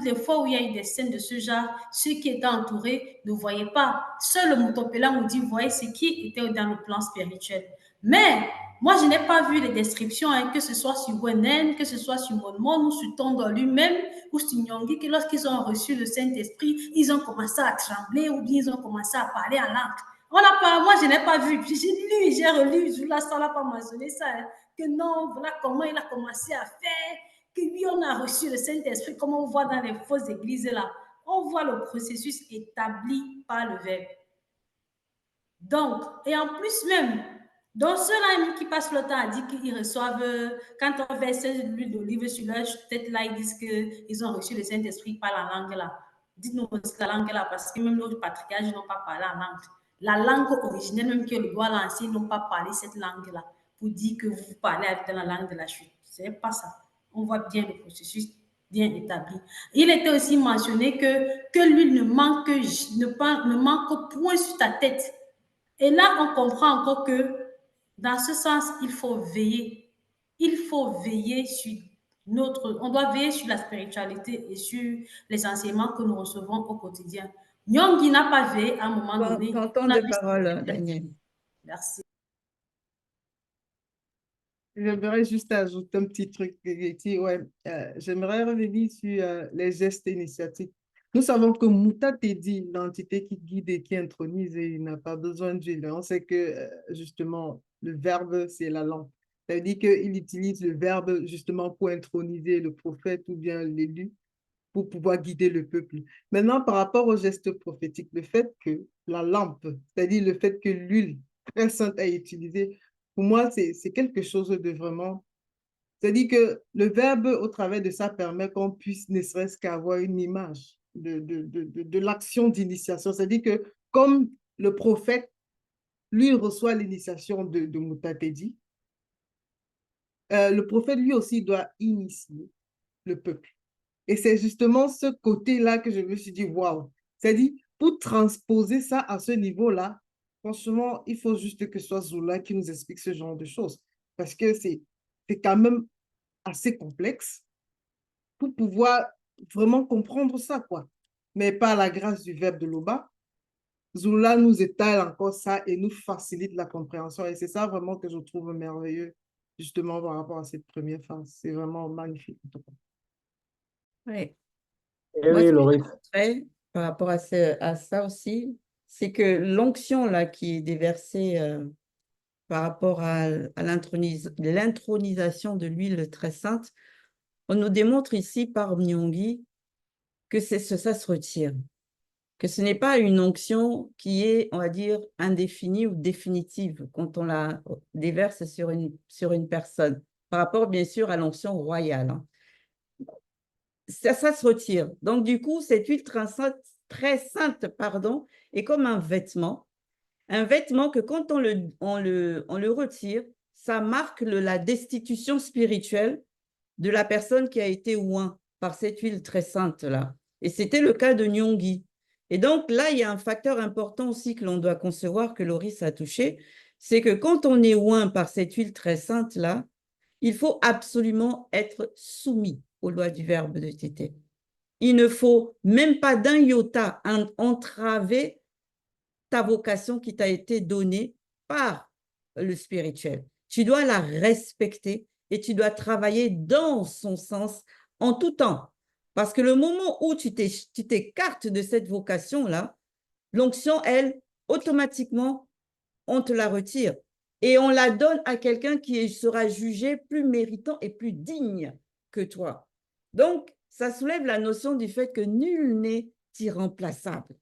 [SPEAKER 3] les fois où il y a eu des scènes de ce genre, ceux qui étaient entourés ne voyaient pas. Seul le Mutopela Moudi voyait ce qui était dans le plan spirituel. Mais moi, je n'ai pas vu les descriptions, hein, que ce soit sur Wenen, que ce soit sur Monmon ou sur Tondo lui-même ou sur Nyongi, que lorsqu'ils ont reçu le Saint-Esprit, ils ont commencé à trembler ou bien ils ont commencé à parler en langue. Moi, je n'ai pas vu. Puis j'ai lu, j'ai relu, je ne l'ai pas mentionné ça. Hein, que non, voilà comment il a commencé à faire, que lui, on a reçu le Saint-Esprit, comme on voit dans les fausses églises là. On voit le processus établi par le Verbe. Donc, et en plus même, dans ceux-là qui passent le temps à dire qu'ils reçoivent, quand on verse l'huile d'olive sur leur tête là, ils disent qu'ils ont reçu le Saint-Esprit par la langue là. Dites-nous la langue là, parce que même nos patriarches n'ont pas parlé en langue. La langue originelle, même que le roi l'ancien, ils n'ont pas parlé cette langue là pour dire que vous parlez dans la langue de la chute. Ce n'est pas ça. On voit bien le processus bien établi. Il était aussi mentionné que l'huile ne manque point sur ta tête. Et là, on comprend encore que dans ce sens, il faut veiller. Il faut veiller sur on doit veiller sur la spiritualité et sur les enseignements que nous recevons au quotidien. Nyongi n'a pas veillé à un moment donné.
[SPEAKER 1] Temps de parole, Daniel.
[SPEAKER 3] Merci.
[SPEAKER 4] J'aimerais juste ajouter un petit truc. J'aimerais revenir sur les gestes initiatiques. Nous savons que Mouta Tedi, l'entité qui guide et qui intronise, et il n'a pas besoin d'huile. On sait que justement, le verbe, c'est la langue. Ça veut dire qu'il utilise le verbe justement pour introniser le prophète ou bien l'élu, pour pouvoir guider le peuple. Maintenant, par rapport au geste prophétique, le fait que la lampe, c'est-à-dire le fait que l'huile très sainte est utilisée, pour moi, c'est quelque chose de vraiment... C'est-à-dire que le verbe, au travers de ça, permet qu'on puisse ne serait-ce qu'avoir une image de l'action d'initiation. C'est-à-dire que comme le prophète, lui, reçoit l'initiation de Moutatedi, le prophète, lui aussi, doit initier le peuple. Et c'est justement ce côté-là que je me suis dit, waouh. C'est-à-dire, pour transposer ça à ce niveau-là, franchement, il faut juste que ce soit Zoula qui nous explique ce genre de choses. Parce que c'est quand même assez complexe pour pouvoir vraiment comprendre ça, quoi. Mais par la grâce du verbe de Loba, Zoula nous étale encore ça et nous facilite la compréhension. Et c'est ça vraiment que je trouve merveilleux, justement, par rapport à cette première phase. C'est vraiment magnifique, en tout cas.
[SPEAKER 1] Oui.
[SPEAKER 5] Et
[SPEAKER 1] Moi,
[SPEAKER 5] oui,
[SPEAKER 1] ce que
[SPEAKER 5] Loris.
[SPEAKER 1] j'ajouterais par rapport à ça aussi, c'est que l'onction là qui est déversée par rapport à l'intronisation de l'huile très sainte, on nous démontre ici par Nyongi que ça se retire, que ce n'est pas une onction qui est, on va dire, indéfinie ou définitive quand on la déverse sur une personne, par rapport bien sûr à l'onction royale. Hein. Ça se retire. Donc, du coup, cette huile très sainte, est comme un vêtement que quand on le retire, ça marque la destitution spirituelle de la personne qui a été oint par cette huile très sainte-là. Et c'était le cas de Nyongi. Et donc, là, il y a un facteur important aussi que l'on doit concevoir, que Loris a touché, c'est que quand on est oint par cette huile très sainte-là, il faut absolument être soumis aux lois du verbe de Tété. Il ne faut même pas d'un iota entraver ta vocation qui t'a été donnée par le spirituel. Tu dois la respecter et tu dois travailler dans son sens en tout temps. Parce que le moment où tu t'écartes de cette vocation-là, l'onction, elle, automatiquement, on te la retire. Et on la donne à quelqu'un qui sera jugé plus méritant et plus digne que toi. Donc, ça soulève la notion du fait que nul n'est irremplaçable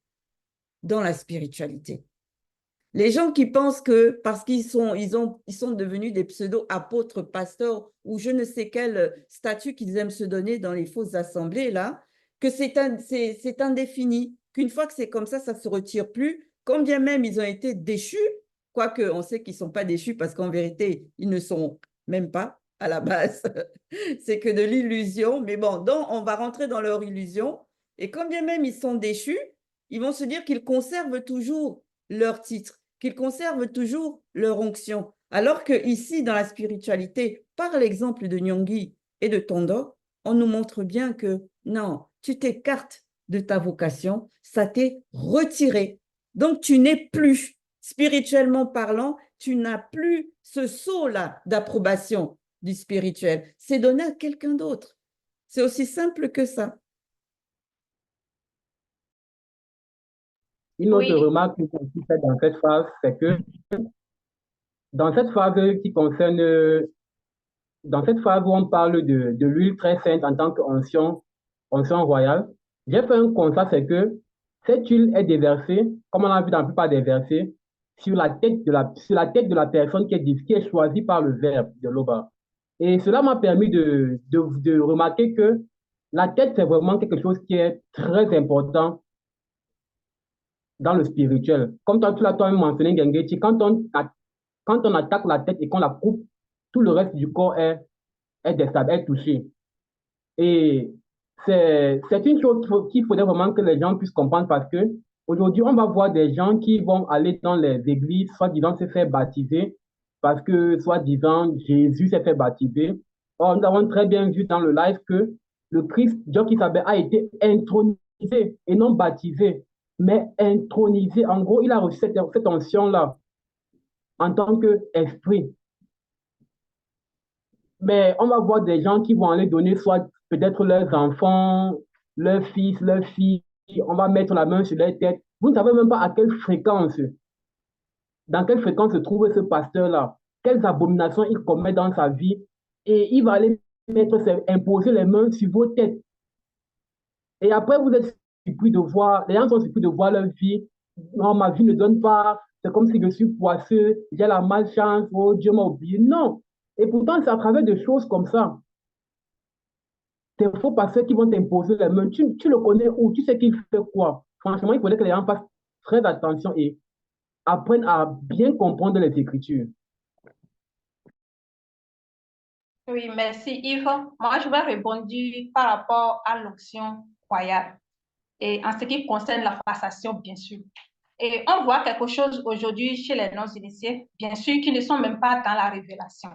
[SPEAKER 1] dans la spiritualité. Les gens qui pensent que parce qu'ils sont devenus des pseudo-apôtres, pasteurs ou je ne sais quel statut qu'ils aiment se donner dans les fausses assemblées, là, que c'est indéfini, qu'une fois que c'est comme ça ne se retire plus, quand bien même ils ont été déchus, quoique on sait qu'ils ne sont pas déchus parce qu'en vérité, ils ne sont même pas à la base. C'est que de l'illusion, mais bon, donc on va rentrer dans leur illusion Et quand bien même ils sont déchus, ils vont se dire qu'ils conservent toujours leur titre, qu'ils conservent toujours leur onction. Alors que ici, dans la spiritualité, par l'exemple de Nyong'i et de Tondo, on nous montre bien que non, tu t'écartes de ta vocation, ça t'est retiré. Donc, tu n'es plus, spirituellement parlant, tu n'as plus ce saut-là d'approbation du spirituel. C'est donné à quelqu'un d'autre. C'est aussi simple que ça.
[SPEAKER 5] Une autre
[SPEAKER 2] Oui,
[SPEAKER 5] remarque que j'ai faite dans cette phase, c'est que dans cette phase qui concerne, dans cette phase où on parle de l'huile très sainte en tant qu'onction onction royale, j'ai fait un constat, c'est que cette huile est déversée, comme on l'a vu dans la plupart des versets, sur la tête de la personne qui est choisie par le verbe de l'Oba. Et cela m'a permis de remarquer que la tête, c'est vraiment quelque chose qui est très important dans le spirituel. Comme tu l'as toi-même mentionné, Gengechi, quand on attaque la tête et qu'on la coupe, tout le reste du corps est déstabilisé, est touché. Et c'est une chose qu'il faudrait vraiment que les gens puissent comprendre parce que aujourd'hui, on va voir des gens qui vont aller dans les églises, soi-disant se faire baptiser parce que, soi-disant, Jésus s'est fait baptiser. Or, nous avons très bien vu dans le live que le Christ, Dieu qui s'appelle, a été intronisé et non baptisé, mais intronisé. En gros, il a reçu cette onction-là en tant qu'esprit. Mais on va voir des gens qui vont aller donner soit peut-être leurs enfants, leurs fils, leurs filles, on va mettre la main sur leur tête. Vous ne savez même pas à quelle fréquence, dans quelle fréquence se trouve ce pasteur-là, quelles abominations il commet dans sa vie, et il va aller imposer les mains sur vos têtes. Et après, vous êtes surpris de voir, les gens sont surpris de voir leur vie. Non, ma vie ne donne pas, c'est comme si je suis poisseux, j'ai la malchance, oh Dieu m'a oublié. Non. Et pourtant, c'est à travers des choses comme ça. Ces faux pasteurs qui vont t'imposer les mains, tu le connais où, tu sais qu'il fait quoi. Franchement, il faudrait que les gens fassent très attention et apprennent à bien comprendre les Écritures.
[SPEAKER 2] oui, merci Yves. Moi, je vais rebondir par rapport à l'onction royale et en ce qui concerne la passation, bien sûr. Et on voit quelque chose aujourd'hui chez les non-initiés, bien sûr, qui ne sont même pas dans la révélation.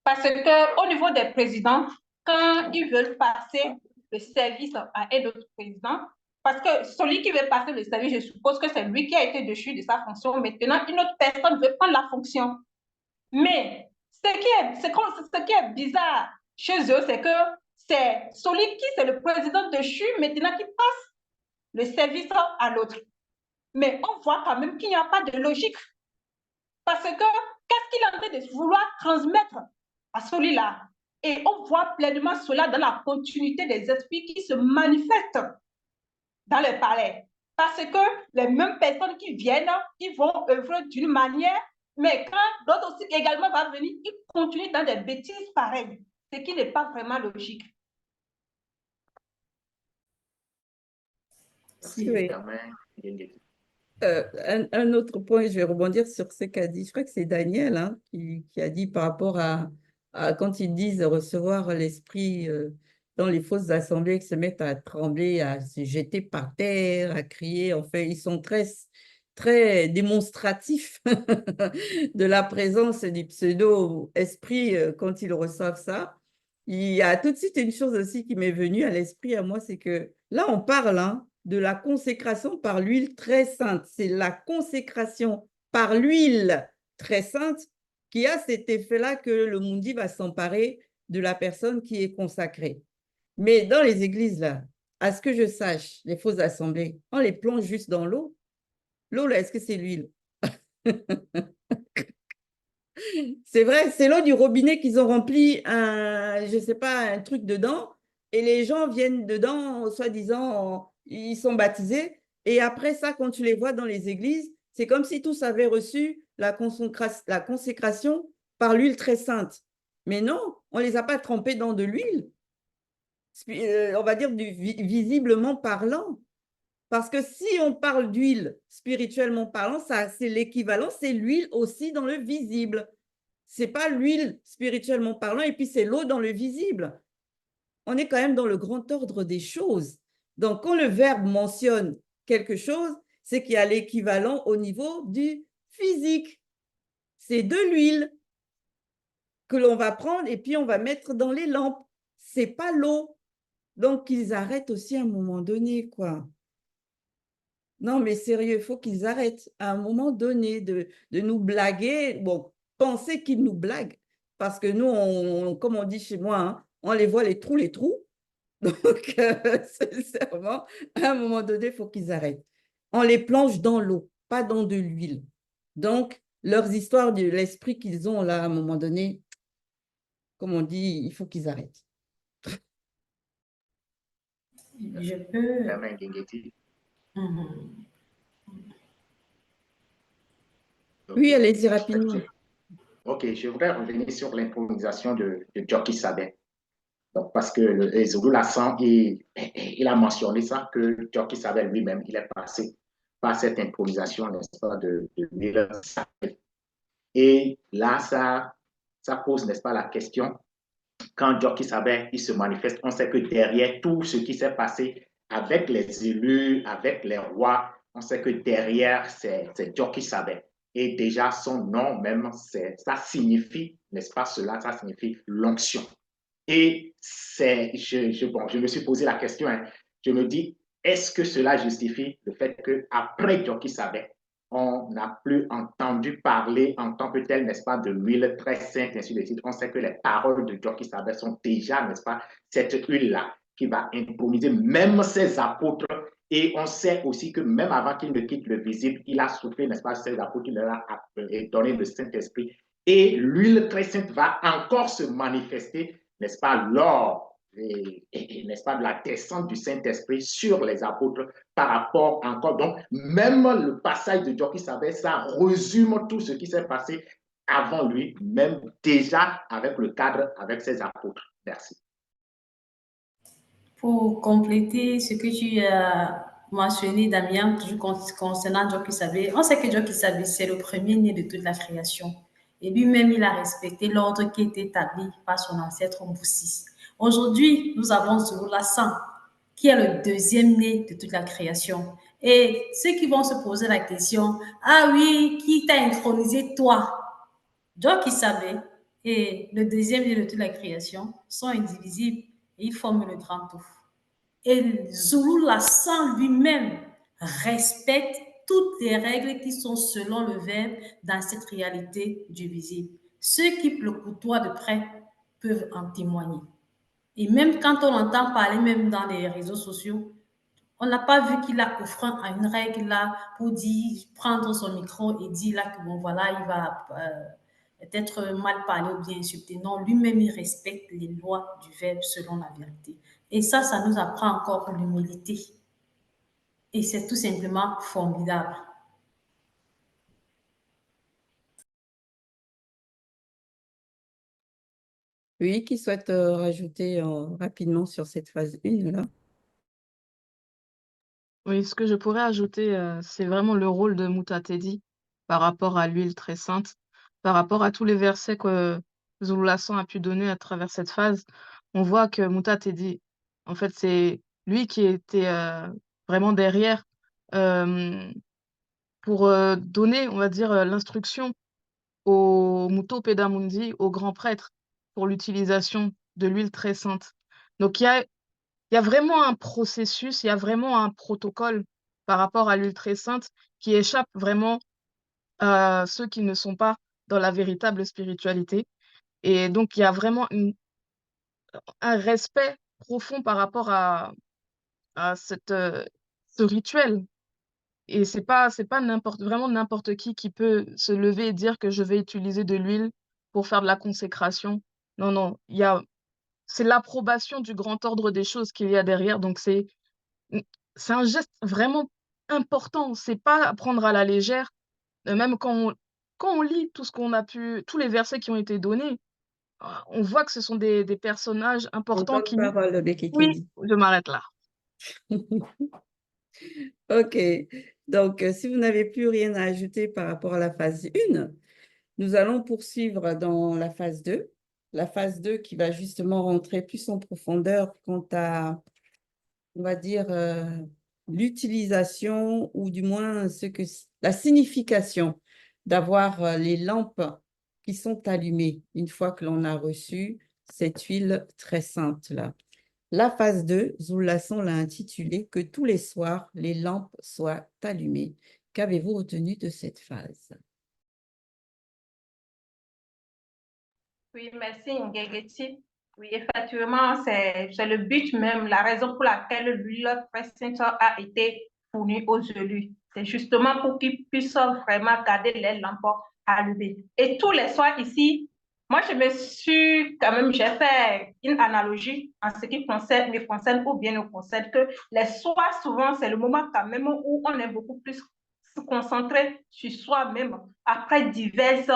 [SPEAKER 2] Parce qu'au niveau des présidents, quand ils veulent passer le service à un autre président, parce que celui qui veut passer le service, je suppose que c'est lui qui a été déchu de sa fonction. Maintenant, une autre personne veut prendre la fonction. Mais ce qui est bizarre chez eux, c'est que c'est celui qui c'est le président déchu maintenant qui passe le service à l'autre. Mais on voit quand même qu'il n'y a pas de logique. Parce que qu'est-ce qu'il est en train de vouloir transmettre à celui-là? Et on voit pleinement cela dans la continuité des esprits qui se manifestent dans le palais. Parce que les mêmes personnes qui viennent, ils vont œuvrer d'une manière, mais quand d'autres aussi également vont venir, ils continuent dans des bêtises pareilles, ce qui n'est pas vraiment logique.
[SPEAKER 7] Merci,
[SPEAKER 1] Oui. Un autre point, je vais rebondir sur ce qu'a dit, je crois que c'est Daniel hein, qui a dit par rapport à quand ils disent recevoir l'esprit dans les fausses assemblées, qui se mettent à trembler, à se jeter par terre, à crier. En fait, ils sont très, très démonstratifs de la présence du pseudo-esprit quand ils reçoivent ça. Il y a tout de suite une chose aussi qui m'est venue à l'esprit à moi, c'est que là, on parle hein, de la consécration par l'huile très sainte. C'est la consécration par l'huile très sainte qui a cet effet-là que le mundi va s'emparer de la personne qui est consacrée. Mais dans les églises, là, à ce que je sache, les fausses assemblées, on les plonge juste dans l'eau. L'eau, là, est-ce que c'est l'huile? C'est vrai, c'est l'eau du robinet qu'ils ont rempli je ne sais pas, un truc dedans, et les gens viennent dedans, soi-disant, ils sont baptisés, et après ça, quand tu les vois dans les églises, c'est comme si tous avaient reçu la consécration par l'huile très sainte. Mais non, on ne les a pas trempés dans de l'huile, on va dire visiblement parlant. Parce que si on parle d'huile spirituellement parlant, c'est l'équivalent, c'est l'huile aussi dans le visible. Ce n'est pas l'huile spirituellement parlant et puis c'est l'eau dans le visible. On est quand même dans le grand ordre des choses. Donc, quand le verbe mentionne quelque chose, c'est qu'il y a l'équivalent au niveau du physique. C'est de l'huile que l'on va prendre et puis on va mettre dans les lampes. C'est pas l'eau. Donc, ils arrêtent aussi à un moment donné, quoi. Non, mais sérieux, il faut qu'ils arrêtent à un moment donné de nous blaguer. Bon, penser qu'ils nous blaguent. Parce que nous, comme on dit chez moi, hein, on les voit les trous. Donc, sincèrement, à un moment donné, il faut qu'ils arrêtent. On les plonge dans l'eau, pas dans de l'huile. Donc, leurs histoires de l'esprit qu'ils ont là, à un moment donné, comme on dit, il faut qu'ils arrêtent.
[SPEAKER 3] Je peux.
[SPEAKER 7] Madame Ngengeti.
[SPEAKER 3] Mhm.
[SPEAKER 1] Oui, allez-y rapidement.
[SPEAKER 7] Ok, je voudrais revenir sur l'improvisation de Djoki Sabet. Donc, parce que le Zulu Lassan, il a mentionné ça, que Djoki Sabet lui-même, il est passé par cette improvisation, n'est-ce pas, de Will Sabet. Et là, ça pose, n'est-ce pas, la question, quand Djoki Sabet, il se manifeste, on sait que derrière tout ce qui s'est passé avec les élus, avec les rois, on sait que derrière, c'est Djoki Sabet. Et déjà, son nom même, ça signifie, n'est-ce pas cela, ça signifie l'onction. Et je me suis posé la question, hein, je me dis, est-ce que cela justifie le fait qu'après Djoki Sabet, on n'a plus entendu parler en tant que tel, n'est-ce pas, de l'huile très sainte, ainsi de suite. On sait que les paroles de Djoki Sabet sont déjà, n'est-ce pas, cette huile-là qui va improviser même ses apôtres. Et on sait aussi que même avant qu'il ne quitte le visible, il a soufflé, n'est-ce pas, ses apôtres, il leur a donné le Saint-Esprit. Et l'huile très sainte va encore se manifester, n'est-ce pas, lors n'est-ce pas, de la descente du Saint-Esprit sur les apôtres par rapport encore. Donc, même le passage de Djoki Sabet, ça résume tout ce qui s'est passé avant lui, même déjà avec le cadre, avec ses apôtres. Merci.
[SPEAKER 3] Pour compléter ce que tu as mentionné, Damien, toujours concernant Djoki Sabet, on sait que Djoki Sabet, c'est le premier-né de toute la création. Et lui-même, il a respecté l'ordre qui était établi par son ancêtre Mboussi. Aujourd'hui, nous avons Zulu Lassan, qui est le deuxième-né de toute la création. Et ceux qui vont se poser la question, ah oui, qui t'a intronisé toi? Djoki Sabet et le deuxième-né de toute la création sont indivisibles et ils forment le grand tout. Et Zulu Lassan lui-même respecte toutes les règles qui sont selon le verbe dans cette réalité du visible. Ceux qui le côtoient de près peuvent en témoigner. Et même quand on entend parler, même dans les réseaux sociaux, on n'a pas vu qu'il a offert à une règle là pour dire, prendre son micro et dire là que bon voilà, il va peut-être mal parler ou bien insulter. Non, lui-même, il respecte les lois du verbe selon la vérité. Et ça nous apprend encore l'humilité. Et c'est tout simplement formidable.
[SPEAKER 1] Oui, qui souhaite rajouter rapidement sur cette phase 1 là?
[SPEAKER 8] Oui, ce que je pourrais ajouter, c'est vraiment le rôle de Moutatedi par rapport à l'huile très sainte, par rapport à tous les versets que Zulu Lassan a pu donner à travers cette phase. On voit que Moutatedi, en fait, c'est lui qui était vraiment derrière euh, pour donner, on va dire, l'instruction au Muto Pedamundi, au grand prêtre, pour l'utilisation de l'huile très sainte. Donc, il y a vraiment un processus, il y a vraiment un protocole par rapport à l'huile très sainte qui échappe vraiment à ceux qui ne sont pas dans la véritable spiritualité. Et donc, il y a vraiment un respect profond par rapport à ce rituel. Et c'est pas vraiment n'importe qui peut se lever et dire que je vais utiliser de l'huile pour faire de la consécration. Non, non, c'est l'approbation du grand ordre des choses qu'il y a derrière. Donc, c'est un geste vraiment important. C'est pas à prendre à la légère. Même quand on lit tout ce qu'on a tous les versets qui ont été donnés, on voit que ce sont des personnages
[SPEAKER 1] En
[SPEAKER 8] importants
[SPEAKER 1] temps de
[SPEAKER 8] qui...
[SPEAKER 1] parole,
[SPEAKER 8] Oui,
[SPEAKER 1] Bekekedi.
[SPEAKER 8] je m'arrête là.
[SPEAKER 1] OK. Donc, si vous n'avez plus rien à ajouter par rapport à la phase 1, nous allons poursuivre dans la phase 2. La phase 2 qui va justement rentrer plus en profondeur quant à on va dire, l'utilisation ou du moins la signification d'avoir les lampes qui sont allumées une fois que l'on a reçu cette huile très sainte-là. La phase 2, Zoulasson l'a intitulée « Que tous les soirs, les lampes soient allumées ». Qu'avez-vous retenu de cette phase?
[SPEAKER 2] Oui, merci Ngegeti. Oui, effectivement, c'est le but même, la raison pour laquelle l'huile très sainte a été fournie aux élus. C'est justement pour qu'ils puissent vraiment garder les lampes allumées. Et tous les soirs ici, moi, j'ai fait une analogie en ce qui me concerne ou bien nous concerne que les soirs, souvent, c'est le moment quand même où on est beaucoup plus se concentrer sur soi-même après diverses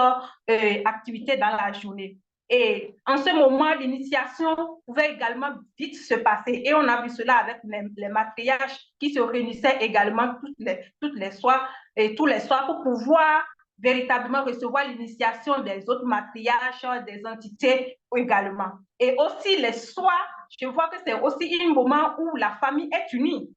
[SPEAKER 2] activités dans la journée. Et en ce moment, l'initiation pouvait également vite se passer. Et on a vu cela avec les matriarches qui se réunissaient également toutes les soirs et tous les soirs pour pouvoir véritablement recevoir l'initiation des autres matriarches, des entités également. Et aussi les soirs, je vois que c'est aussi un moment où la famille est unie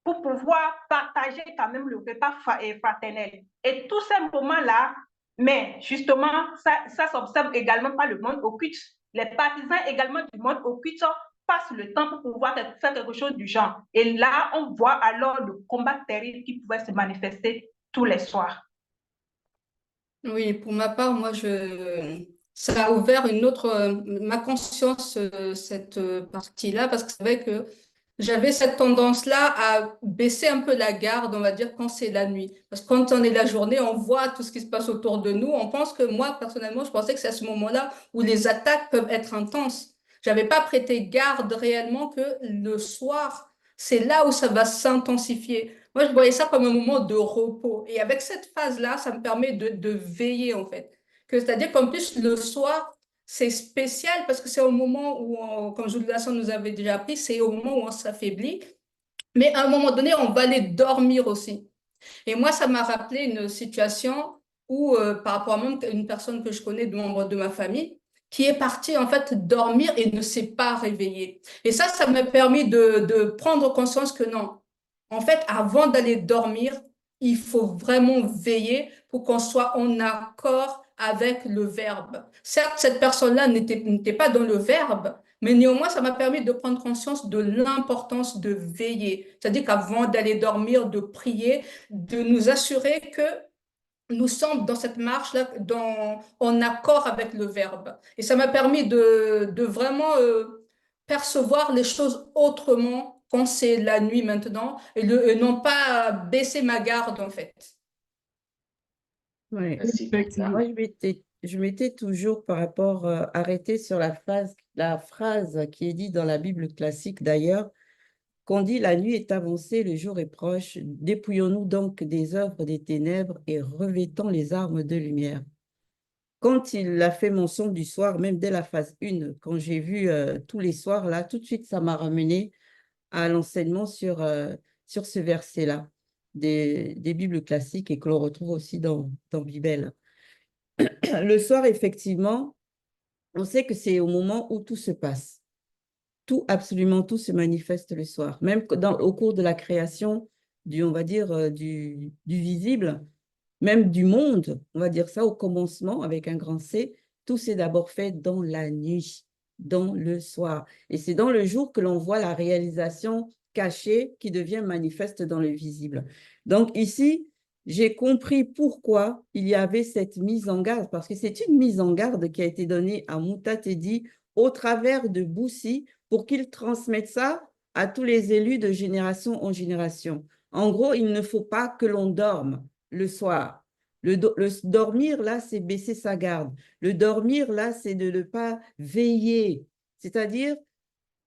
[SPEAKER 2] pour pouvoir partager quand même le repas fraternel. Et tous ces moments-là, mais justement, ça s'observe également par le monde occulte. Les partisans également du monde occulte passent le temps pour pouvoir faire quelque chose du genre. Et là, on voit alors le combat terrible qui pouvait se manifester tous les soirs.
[SPEAKER 6] Oui, pour ma part, ça a ouvert ma conscience, cette partie-là, parce que c'est vrai que j'avais cette tendance-là à baisser un peu la garde, on va dire, quand c'est la nuit. Parce que quand on est la journée, on voit tout ce qui se passe autour de nous. On pense que moi, personnellement, je pensais que c'est à ce moment-là où les attaques peuvent être intenses. J'avais pas prêté garde réellement que le soir, c'est là où ça va s'intensifier. Moi, je voyais ça comme un moment de repos. Et avec cette phase-là, ça me permet de veiller, en fait. C'est-à-dire qu'en plus, le soir, c'est spécial parce que c'est au moment où, comme Jules Lasson nous avait déjà appris, c'est au moment où on s'affaiblit. Mais à un moment donné, on va aller dormir aussi. Et moi, ça m'a rappelé une situation où, par rapport à même une personne que je connais, de membre de ma famille, qui est partie en fait dormir et ne s'est pas réveillée. Et ça m'a permis de prendre conscience que non. En fait, avant d'aller dormir, il faut vraiment veiller pour qu'on soit en accord avec le verbe. Certes, cette personne-là n'était pas dans le verbe, mais néanmoins, ça m'a permis de prendre conscience de l'importance de veiller. C'est-à-dire qu'avant d'aller dormir, de prier, de nous assurer que nous sommes dans cette marche-là en accord avec le verbe. Et ça m'a permis de vraiment percevoir les choses autrement quand c'est la nuit maintenant et non pas baisser ma garde en fait.
[SPEAKER 1] Oui,
[SPEAKER 7] Merci.
[SPEAKER 1] moi je m'étais toujours par rapport arrêtée sur la phrase qui est dite dans la Bible classique d'ailleurs, qu'on dit la nuit est avancée, le jour est proche, dépouillons-nous donc des œuvres des ténèbres et revêtons les armes de lumière. Quand il a fait mention du soir, même dès la phase 1, quand j'ai vu tous les soirs là, tout de suite ça m'a ramené à l'enseignement sur ce verset-là des Bibles classiques et que l'on retrouve aussi dans Bible. Le soir, effectivement, on sait que c'est au moment où tout se passe. Tout, absolument tout se manifeste le soir. Même au cours de la création on va dire, du visible, même du monde, on va dire ça au commencement avec un grand C, tout s'est d'abord fait dans la nuit, dans le soir. Et c'est dans le jour que l'on voit la réalisation cachée qui devient manifeste dans le visible. Donc ici, j'ai compris pourquoi il y avait cette mise en garde, parce que c'est une mise en garde qui a été donnée à Mouta Tedi au travers de Boussi pour qu'il transmette ça à tous les élus de génération en génération. En gros, il ne faut pas que l'on dorme le soir. Le dormir, là, c'est baisser sa garde. Le dormir, là, c'est de ne pas veiller. C'est-à-dire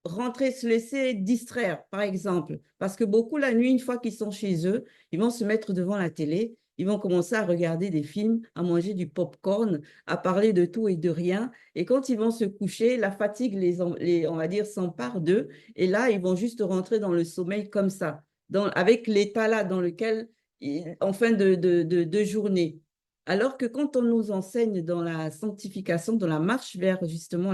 [SPEAKER 1] rentrer, se laisser distraire, par exemple. Parce que beaucoup, la nuit, une fois qu'ils sont chez eux, ils vont se mettre devant la télé, ils vont commencer à regarder des films, à manger du popcorn, à parler de tout et de rien. Et quand ils vont se coucher, la fatigue, on va dire, s'empare d'eux. Et là, ils vont juste rentrer dans le sommeil comme ça, avec l'état là dans lequel, en fin de journée. Alors que quand on nous enseigne dans la sanctification, dans la marche vers justement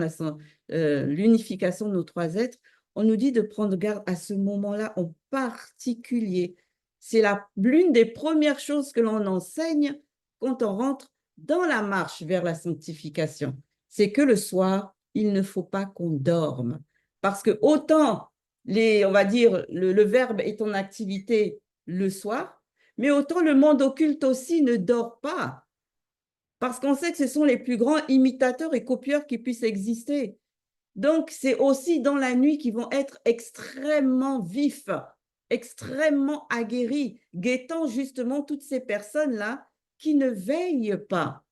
[SPEAKER 1] l'unification de nos trois êtres, on nous dit de prendre garde à ce moment-là en particulier. C'est l'une des premières choses que l'on enseigne quand on rentre dans la marche vers la sanctification. C'est que le soir, il ne faut pas qu'on dorme. Parce que autant, on va dire, le verbe est en activité le soir, mais autant le monde occulte aussi ne dort pas. Parce qu'on sait que ce sont les plus grands imitateurs et copieurs qui puissent exister. Donc, c'est aussi dans la nuit qu'ils vont être extrêmement vifs, extrêmement aguerris, guettant justement toutes ces personnes-là qui ne veillent pas.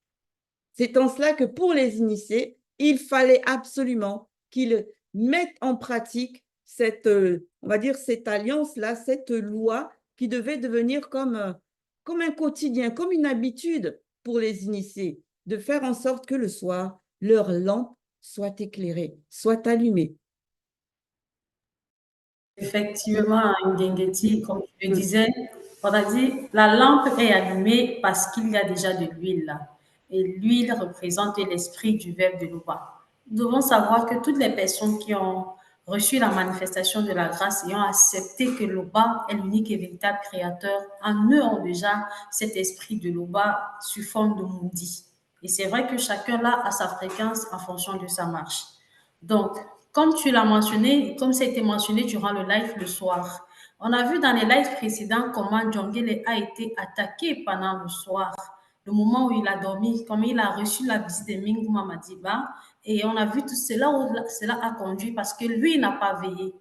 [SPEAKER 1] C'est en cela que pour les initiés, il fallait absolument qu'ils mettent en pratique cette, on va dire, cette alliance-là, cette loi qui devait devenir comme un quotidien, comme une habitude pour les initiés, de faire en sorte que le soir, leur lampe soit éclairée, soit allumée.
[SPEAKER 3] Effectivement, Ngengeti, comme je le disais, on a dit la lampe est allumée parce qu'il y a déjà de l'huile là. Et l'huile représente l'esprit du verbe de Louba. Nous devons savoir que toutes les personnes qui ont reçu la manifestation de la grâce et ont accepté que Louba est l'unique et véritable créateur, en eux ont déjà cet esprit de Louba sous forme de Mundi. Et c'est vrai que chacun là a sa fréquence en fonction de sa marche. Donc, comme tu l'as mentionné, comme ça a été mentionné durant le live le soir, on a vu dans les lives précédents comment Djongele a été attaqué pendant le soir, le moment où il a dormi, comment il a reçu la visite de Mingu Mamadiba. Et on a vu tout cela où cela a conduit parce que lui, il n'a pas veillé.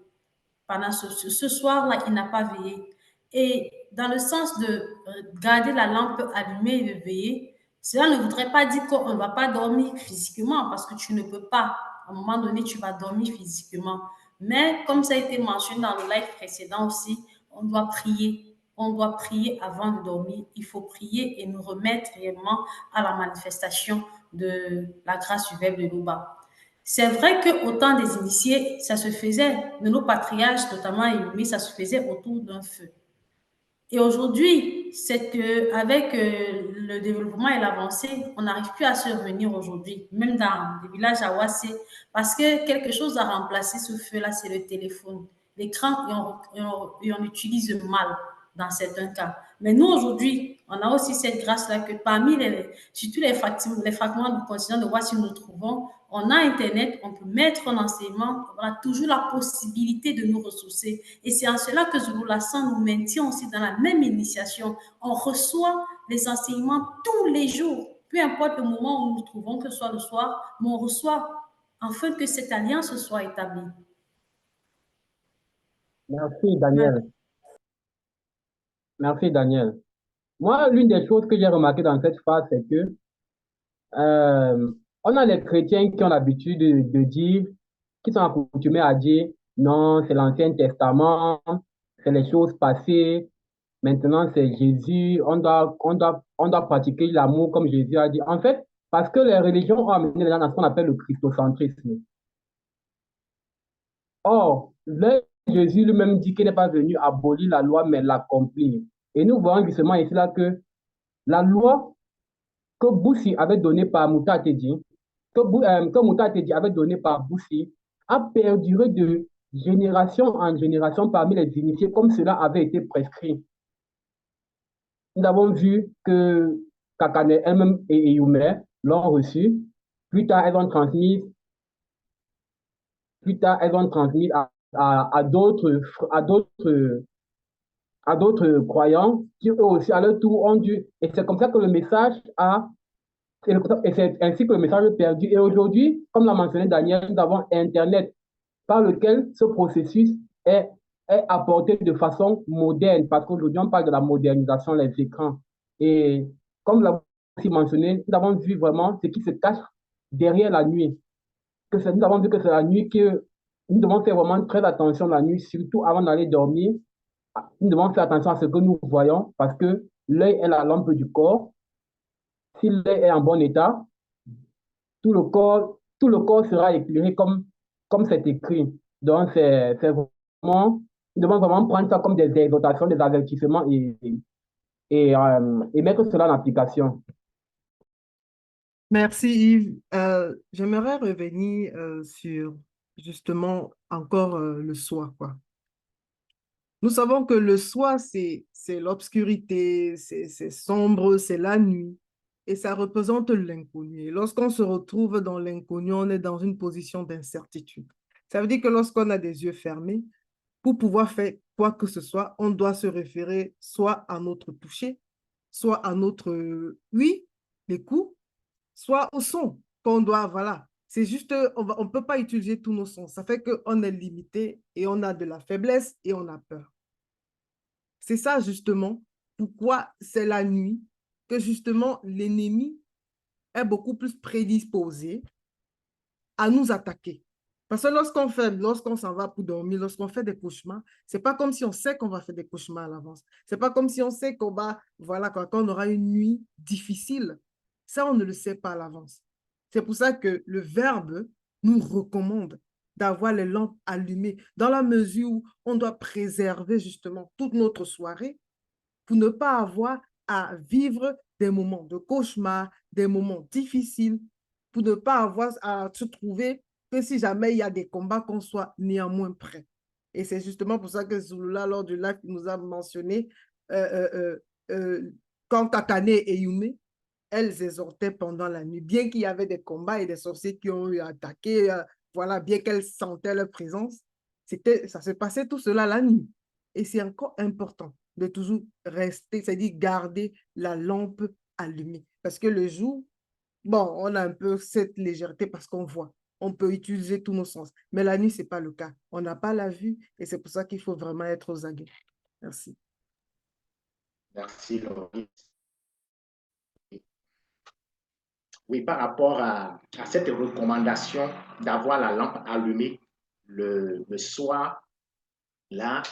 [SPEAKER 3] Pendant ce soir-là, il n'a pas veillé. Et dans le sens de garder la lampe allumée et de veiller, cela ne voudrait pas dire qu'on ne va pas dormir physiquement parce que tu ne peux pas. À un moment donné, tu vas dormir physiquement. Mais comme ça a été mentionné dans le live précédent aussi, on doit prier. On doit prier avant de dormir. Il faut prier et nous remettre réellement à la manifestation de la grâce du verbe de Louba. C'est vrai qu'au temps des initiés, ça se faisait, de nos patriarches, notamment Yumi, ça se faisait autour d'un feu. Et aujourd'hui, c'est qu'avec le développement et l'avancée, on n'arrive plus à se revenir aujourd'hui, même dans les villages à Wassé, parce que quelque chose a remplacé ce feu-là, c'est le téléphone, l'écran, et on utilise mal dans certains cas. Mais nous, aujourd'hui, on a aussi cette grâce-là que parmi surtout les fragments du continent de Wassé où nous trouvons, on a Internet, on peut mettre en enseignement, on a toujours la possibilité de nous ressourcer. Et c'est en cela que Zulu Lassan nous maintient aussi dans la même initiation. On reçoit les enseignements tous les jours, peu importe le moment où nous nous trouvons, que ce soit le soir, mais on reçoit afin que cette alliance soit établie.
[SPEAKER 5] Merci, Daniel. Merci, Daniel. Moi, l'une des choses que j'ai remarqué dans cette phase, c'est que on a les chrétiens qui ont l'habitude de dire, qui sont accoutumés à dire, non, c'est l'Ancien Testament, c'est les choses passées, maintenant c'est Jésus, on doit pratiquer l'amour comme Jésus a dit. En fait, parce que les religions ont amené les gens dans ce qu'on appelle le christocentrisme. Or, Jésus lui-même dit qu'il n'est pas venu abolir la loi, mais l'accomplir. Et nous voyons justement ici là que la loi que Boussi avait donnée par Mouta Tedi, que Mouta Tedi avait donnée par Boussi, a perduré de génération en génération parmi les initiés, comme cela avait été prescrit. Nous avons vu que Kakane elle-même et Yume l'ont reçu. Plus tard, elles ont transmis à d'autres croyants qui eux aussi à leur tour ont dû. Et c'est comme ça que le message et c'est ainsi que le message est perdu. Et aujourd'hui, comme l'a mentionné Daniel, nous avons Internet par lequel ce processus est apporté de façon moderne, parce qu'aujourd'hui, on parle de la modernisation, les écrans. Et comme l'a aussi mentionné, nous avons vu vraiment ce qui se cache derrière la nuit. Nous avons vu que c'est la nuit que nous devons faire vraiment très attention la nuit, surtout avant d'aller dormir. Nous devons faire attention à ce que nous voyons, parce que l'œil est la lampe du corps. Si l'œil est en bon état, tout le corps sera éclairé comme c'est écrit. Donc, c'est vraiment, nous devons vraiment prendre ça comme des exhortations, des avertissements et mettre cela en application.
[SPEAKER 4] Merci Yves. J'aimerais revenir sur justement encore le soi, quoi. Nous savons que le soi, c'est l'obscurité, c'est sombre, c'est la nuit, et ça représente l'inconnu. Et lorsqu'on se retrouve dans l'inconnu, on est dans une position d'incertitude. Ça veut dire que lorsqu'on a des yeux fermés, pour pouvoir faire quoi que ce soit, on doit se référer soit à notre toucher, soit à notre oui, les coups, soit au son qu'on doit, voilà. C'est juste, on ne peut pas utiliser tous nos sens. Ça fait qu'on est limité et on a de la faiblesse et on a peur. C'est ça justement pourquoi c'est la nuit que justement l'ennemi est beaucoup plus prédisposé à nous attaquer. Parce que lorsqu'on s'en va pour dormir, lorsqu'on fait des cauchemars, c'est pas comme si on sait qu'on va faire des cauchemars à l'avance. C'est pas comme si on sait qu'on va, voilà, qu'on aura une nuit difficile. Ça, on ne le sait pas à l'avance. C'est pour ça que le Verbe nous recommande d'avoir les lampes allumées dans la mesure où on doit préserver justement toute notre soirée pour ne pas avoir à vivre des moments de cauchemar, des moments difficiles, pour ne pas avoir à se trouver que si jamais il y a des combats, qu'on soit néanmoins prêt. Et c'est justement pour ça que Zulula, lors du live, nous a mentionné quand Kakane et Yume, elles exhortaient pendant la nuit, bien qu'il y avait des combats et des sorciers qui ont eu attaqué, voilà, bien qu'elles sentaient leur présence, ça se passait tout cela la nuit. Et c'est encore important de toujours rester, c'est-à-dire garder la lampe allumée. Parce que le jour, bon, on a un peu cette légèreté parce qu'on voit. On peut utiliser tous nos sens. Mais la nuit, ce n'est pas le cas. On n'a pas la vue et c'est pour ça qu'il faut vraiment être aux aguets. Merci.
[SPEAKER 7] Merci, Laurie. Oui, par rapport à cette recommandation d'avoir la lampe allumée le soir, là,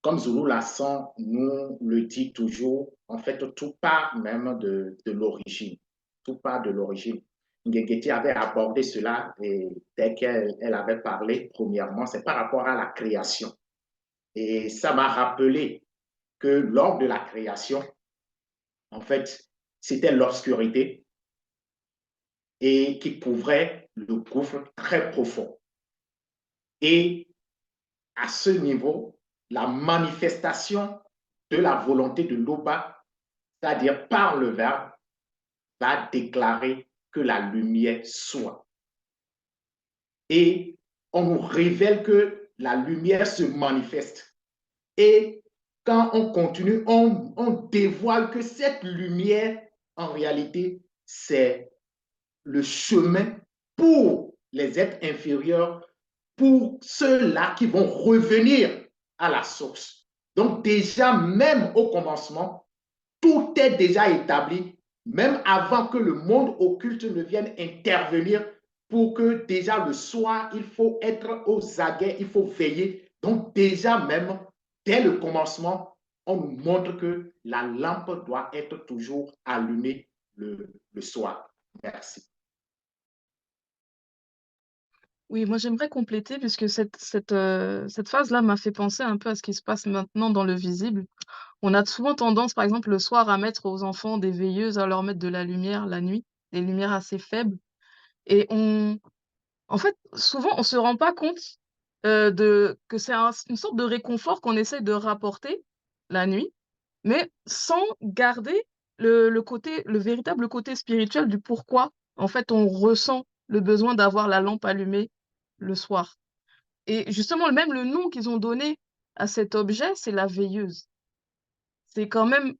[SPEAKER 7] comme Zulu Lasson nous le dit toujours, en fait, tout part même de l'origine. Tout part de l'origine. Ngegeti avait abordé cela et dès qu'elle avait parlé, premièrement, c'est par rapport à la création. Et ça m'a rappelé que lors de la création, en fait, c'était l'obscurité et qui couvrait le gouffre très profond. Et à ce niveau, la manifestation de la volonté de l'Oba, c'est-à-dire par le Verbe, va déclarer que la lumière soit. Et on nous révèle que la lumière se manifeste. Et quand on continue, on dévoile que cette lumière, en réalité, c'est le chemin pour les êtres inférieurs, pour ceux-là qui vont revenir à la source. Donc déjà, même au commencement, tout est déjà établi, même avant que le monde occulte ne vienne intervenir, pour que déjà le soir, il faut être aux aguets, il faut veiller. Donc déjà même, dès le commencement, on nous montre que la lampe doit être toujours allumée le soir. Merci.
[SPEAKER 8] Oui, moi j'aimerais compléter puisque cette phase-là m'a fait penser un peu à ce qui se passe maintenant dans le visible. On a souvent tendance, par exemple, le soir à mettre aux enfants des veilleuses, à leur mettre de la lumière la nuit, des lumières assez faibles. Et en fait, souvent, on se rend pas compte que c'est une sorte de réconfort qu'on essaie de rapporter la nuit, mais sans garder le véritable côté spirituel du pourquoi, en fait, on ressent le besoin d'avoir la lampe allumée le soir. Et justement, même le nom qu'ils ont donné à cet objet, c'est la veilleuse. C'est quand même,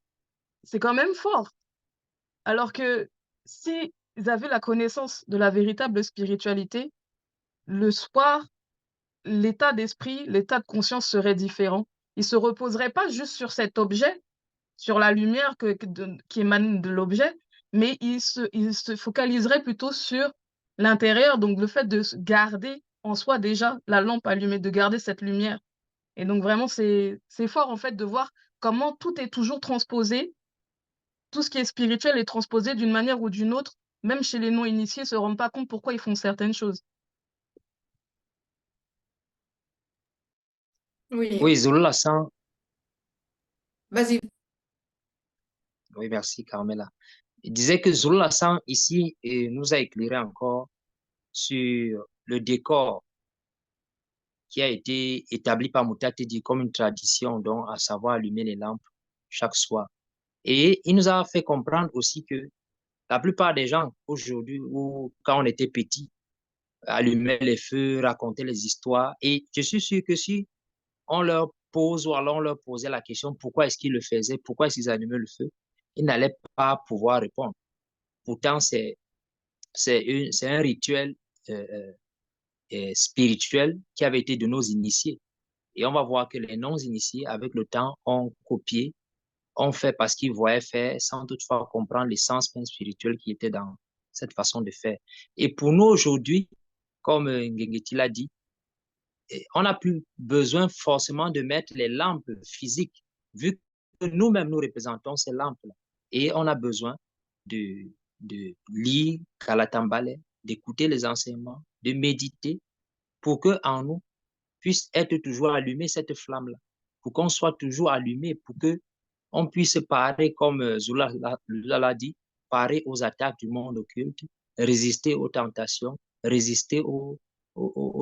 [SPEAKER 8] c'est quand même fort. Alors que s'ils avaient la connaissance de la véritable spiritualité, le soir, l'état d'esprit, l'état de conscience serait différent. Ils se reposeraient pas juste sur cet objet, sur la lumière qui émane de l'objet, mais ils se focaliseraient plutôt sur l'intérieur, donc le fait de garder en soi déjà la lampe allumée, de garder cette lumière. Et donc vraiment, c'est fort en fait de voir comment tout est toujours transposé, tout ce qui est spirituel est transposé d'une manière ou d'une autre, même chez les non-initiés, se rendent pas compte pourquoi ils font certaines choses.
[SPEAKER 6] Oui,
[SPEAKER 9] Oui, Zulu Lassan,
[SPEAKER 6] vas-y.
[SPEAKER 9] oui, merci Carmela. Il disait que Zulu Lassan ici nous a éclairé encore sur le décor qui a été établi par Mutatedi comme une tradition, donc à savoir allumer les lampes chaque soir. Et il nous a fait comprendre aussi que la plupart des gens aujourd'hui, ou quand on était petit, allumaient les feux, racontaient les histoires. Et je suis sûr que si on leur pose ou alors on leur posait la question pourquoi est-ce qu'ils le faisaient, pourquoi est-ce qu'ils allumaient le feu, ils n'allaient pas pouvoir répondre. Pourtant, c'est un rituel spirituel qui avait été de nos initiés. Et on va voir que les non-initiés, avec le temps, ont copié, ont fait parce qu'ils voyaient faire sans toutefois comprendre l'essence même spirituelle qui était dans cette façon de faire. Et pour nous aujourd'hui, comme Ngengeti l'a dit, on n'a plus besoin forcément de mettre les lampes physiques, vu que nous-mêmes nous représentons ces lampes-là. Et on a besoin de lire Kalatambale, d'écouter les enseignements, de méditer, pour que en nous puisse être toujours allumée cette flamme-là, pour qu'on soit toujours allumé, pour que on puisse parer, comme Zula l'a dit, parer aux attaques du monde occulte, résister aux tentations, résister aux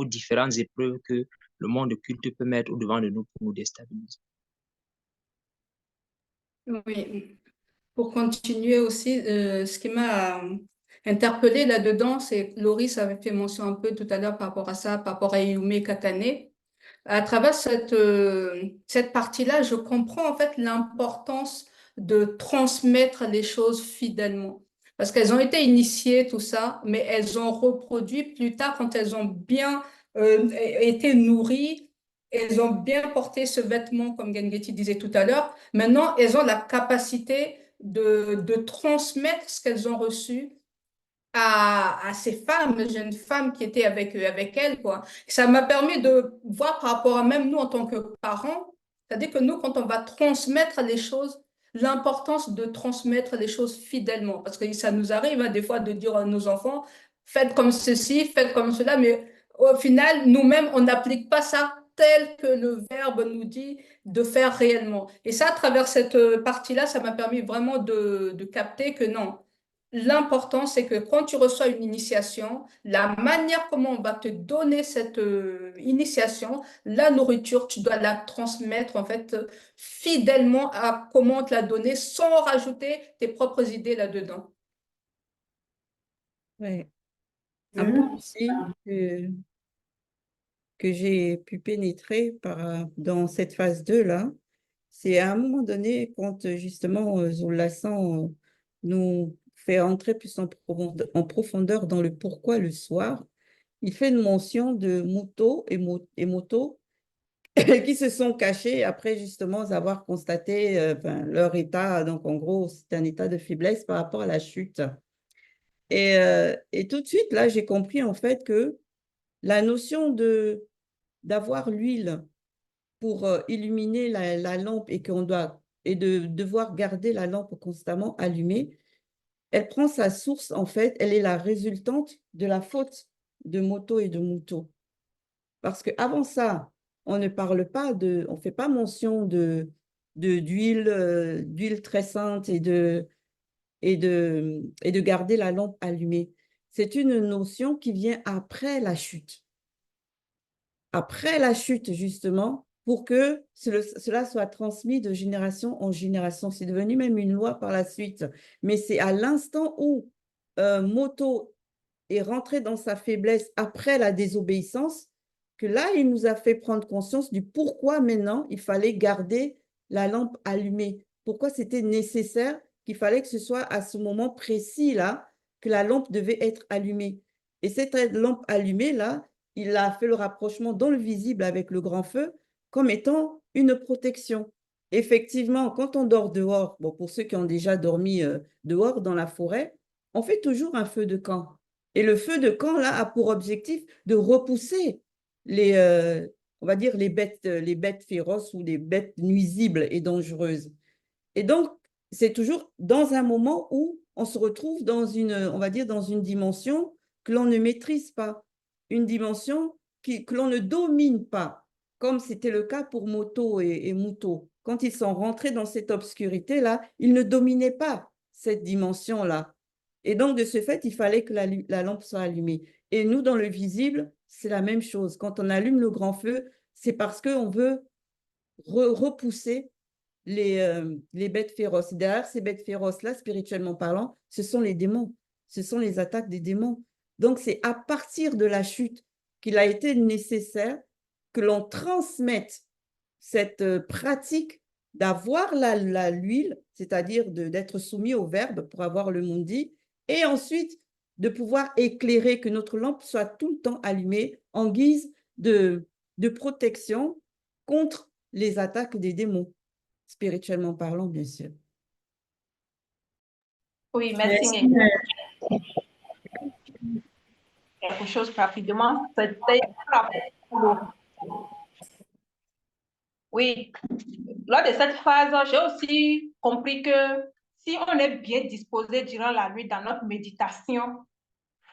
[SPEAKER 9] différentes épreuves que le monde occulte peut mettre au-devant de nous pour nous déstabiliser.
[SPEAKER 6] Oui, pour continuer aussi, ce qui m'a interpellée là-dedans, c'est que Loris avait fait mention un peu tout à l'heure par rapport à ça, par rapport à Yume Katane. À travers cette partie-là, je comprends en fait l'importance de transmettre les choses fidèlement. Parce qu'elles ont été initiées, tout ça, mais elles ont reproduit plus tard quand elles ont bien été nourries, elles ont bien porté ce vêtement, comme Gengeti disait tout à l'heure. Maintenant, elles ont la capacité de transmettre ce qu'elles ont reçu à ces femmes, jeunes femmes qui étaient avec elles, quoi. Ça m'a permis de voir par rapport à même nous en tant que parents, c'est-à-dire que nous, quand on va transmettre les choses, l'importance de transmettre les choses fidèlement, parce que ça nous arrive hein, des fois de dire à nos enfants, faites comme ceci, faites comme cela, mais au final, nous-mêmes, on n'applique pas ça tel que le verbe nous dit de faire réellement. Et ça, à travers cette partie-là, ça m'a permis vraiment de capter que non. L'important, c'est que quand tu reçois une initiation, la manière comment on va te donner cette initiation, la nourriture, tu dois la transmettre en fait fidèlement à comment on te l'a donné sans rajouter tes propres idées là-dedans.
[SPEAKER 1] Oui. Un point aussi que j'ai pu pénétrer dans cette phase 2 là, c'est à un moment donné, quand justement Zolassan nous fait entrer plus en profondeur dans le pourquoi le soir, il fait une mention de Muto et Moto qui se sont cachés après justement avoir constaté leur état. Donc en gros, c'est un état de faiblesse par rapport à la chute. Et tout de suite, là, j'ai compris en fait que la notion d'avoir l'huile pour illuminer la lampe et de devoir garder la lampe constamment allumée, elle prend sa source, en fait, elle est la résultante de la faute de Moto et de Muto. Parce qu'avant ça, on ne parle pas on ne fait pas mention d'huile très sainte et de garder la lampe allumée. C'est une notion qui vient après la chute. Après la chute, justement, pour que cela soit transmis de génération en génération. C'est devenu même une loi par la suite. Mais c'est à l'instant où Moto est rentré dans sa faiblesse après la désobéissance que là, il nous a fait prendre conscience du pourquoi maintenant il fallait garder la lampe allumée. Pourquoi c'était nécessaire qu'il fallait que ce soit à ce moment précis-là que la lampe devait être allumée. Et cette lampe allumée-là, il a fait le rapprochement dans le visible avec le grand feu comme étant une protection. Effectivement, quand on dort dehors, bon, pour ceux qui ont déjà dormi dehors dans la forêt, on fait toujours un feu de camp. Et le feu de camp, là, a pour objectif de repousser on va dire les bêtes féroces ou les bêtes nuisibles et dangereuses. Et donc, c'est toujours dans un moment où on se retrouve on va dire, dans une dimension que l'on ne maîtrise pas, une dimension que l'on ne domine pas, comme c'était le cas pour Moto et Muto. Quand ils sont rentrés dans cette obscurité-là, ils ne dominaient pas cette dimension-là. Et donc, de ce fait, il fallait que la lampe soit allumée. Et nous, dans le visible, c'est la même chose. Quand on allume le grand feu, c'est parce qu'on veut repousser les bêtes féroces. Derrière ces bêtes féroces-là, spirituellement parlant, ce sont les démons. Ce sont les attaques des démons. Donc, c'est à partir de la chute qu'il a été nécessaire que l'on transmette cette pratique d'avoir l'huile, c'est-à-dire d'être soumis au verbe pour avoir le mundi, et ensuite de pouvoir éclairer, que notre lampe soit tout le temps allumée en guise de protection contre les attaques des démons, spirituellement parlant, bien sûr.
[SPEAKER 2] Oui, merci.
[SPEAKER 3] Merci.
[SPEAKER 2] Quelque chose rapidement. Oui, lors de cette phase, j'ai aussi compris que si on est bien disposé durant la nuit dans notre méditation,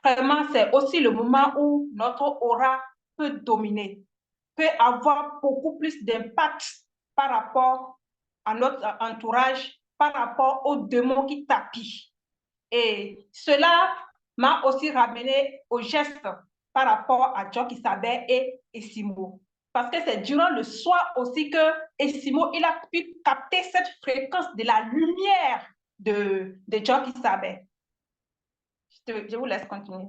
[SPEAKER 2] vraiment, c'est aussi le moment où notre aura peut dominer, peut avoir beaucoup plus d'impact par rapport à notre entourage, par rapport aux démons qui tapissent. Et cela m'a aussi ramené au geste par rapport à Jock Isabelle et Essimo. Parce que c'est durant le soir aussi que Essimo, il a pu capter cette fréquence de la lumière de Jock Isabelle. Je vous laisse continuer.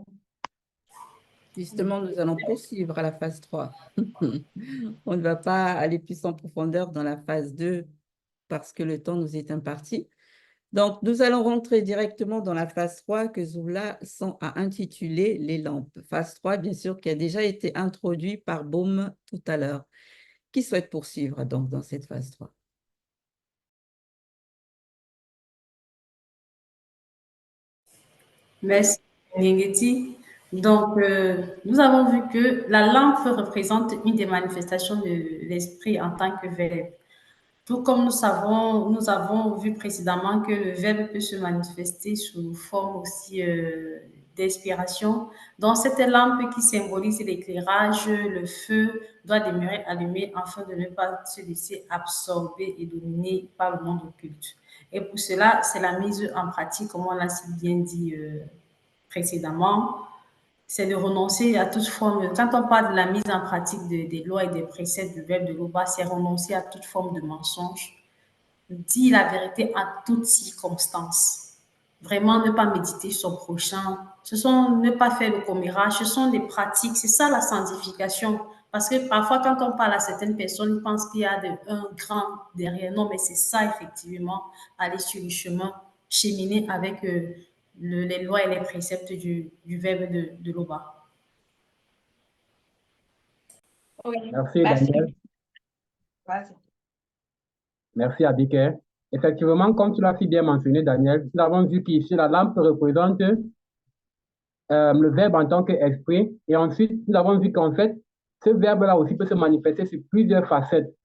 [SPEAKER 1] Justement, nous allons poursuivre à la phase 3. On ne va pas aller plus en profondeur dans la phase 2 parce que le temps nous est imparti. Donc, nous allons rentrer directement dans la phase 3 que Zoula a intitulée les lampes. Phase 3, bien sûr, qui a déjà été introduite par Baume tout à l'heure. Qui souhaite poursuivre donc dans cette phase 3?
[SPEAKER 3] Merci, Ngeti. Donc, nous avons vu que la lampe représente une des manifestations de l'esprit en tant que verbe. Tout comme nous avons vu précédemment que le verbe peut se manifester sous forme aussi d'inspiration. Donc, cette lampe qui symbolise l'éclairage, le feu, doit demeurer allumée afin de ne pas se laisser absorber et dominer par le monde occulte. Et pour cela, c'est la mise en pratique, comme on l'a si bien dit précédemment, c'est de renoncer à toute forme. Quand on parle de la mise en pratique des lois et des préceptes du verbe de l'Oba, c'est renoncer à toute forme de mensonge, dire la vérité en toutes circonstances. Vraiment, ne pas méditer sur son prochain. Ne pas faire le commérage. Ce sont des pratiques. C'est ça la sanctification. Parce que parfois, quand on parle à certaines personnes, ils pensent qu'il y a un grand derrière. Non, mais c'est ça, effectivement, aller sur le chemin, cheminer avec les lois et les préceptes du verbe de l'Oba.
[SPEAKER 2] Oui,
[SPEAKER 5] Merci,
[SPEAKER 2] merci.
[SPEAKER 5] Daniel.
[SPEAKER 2] Vas-y.
[SPEAKER 5] Merci, Abike. Effectivement, comme tu l'as si bien mentionné, Daniel, nous avons vu qu'ici, la lampe représente le verbe en tant qu'esprit. Et ensuite, nous avons vu qu'en fait, ce verbe-là aussi peut se manifester sur plusieurs facettes.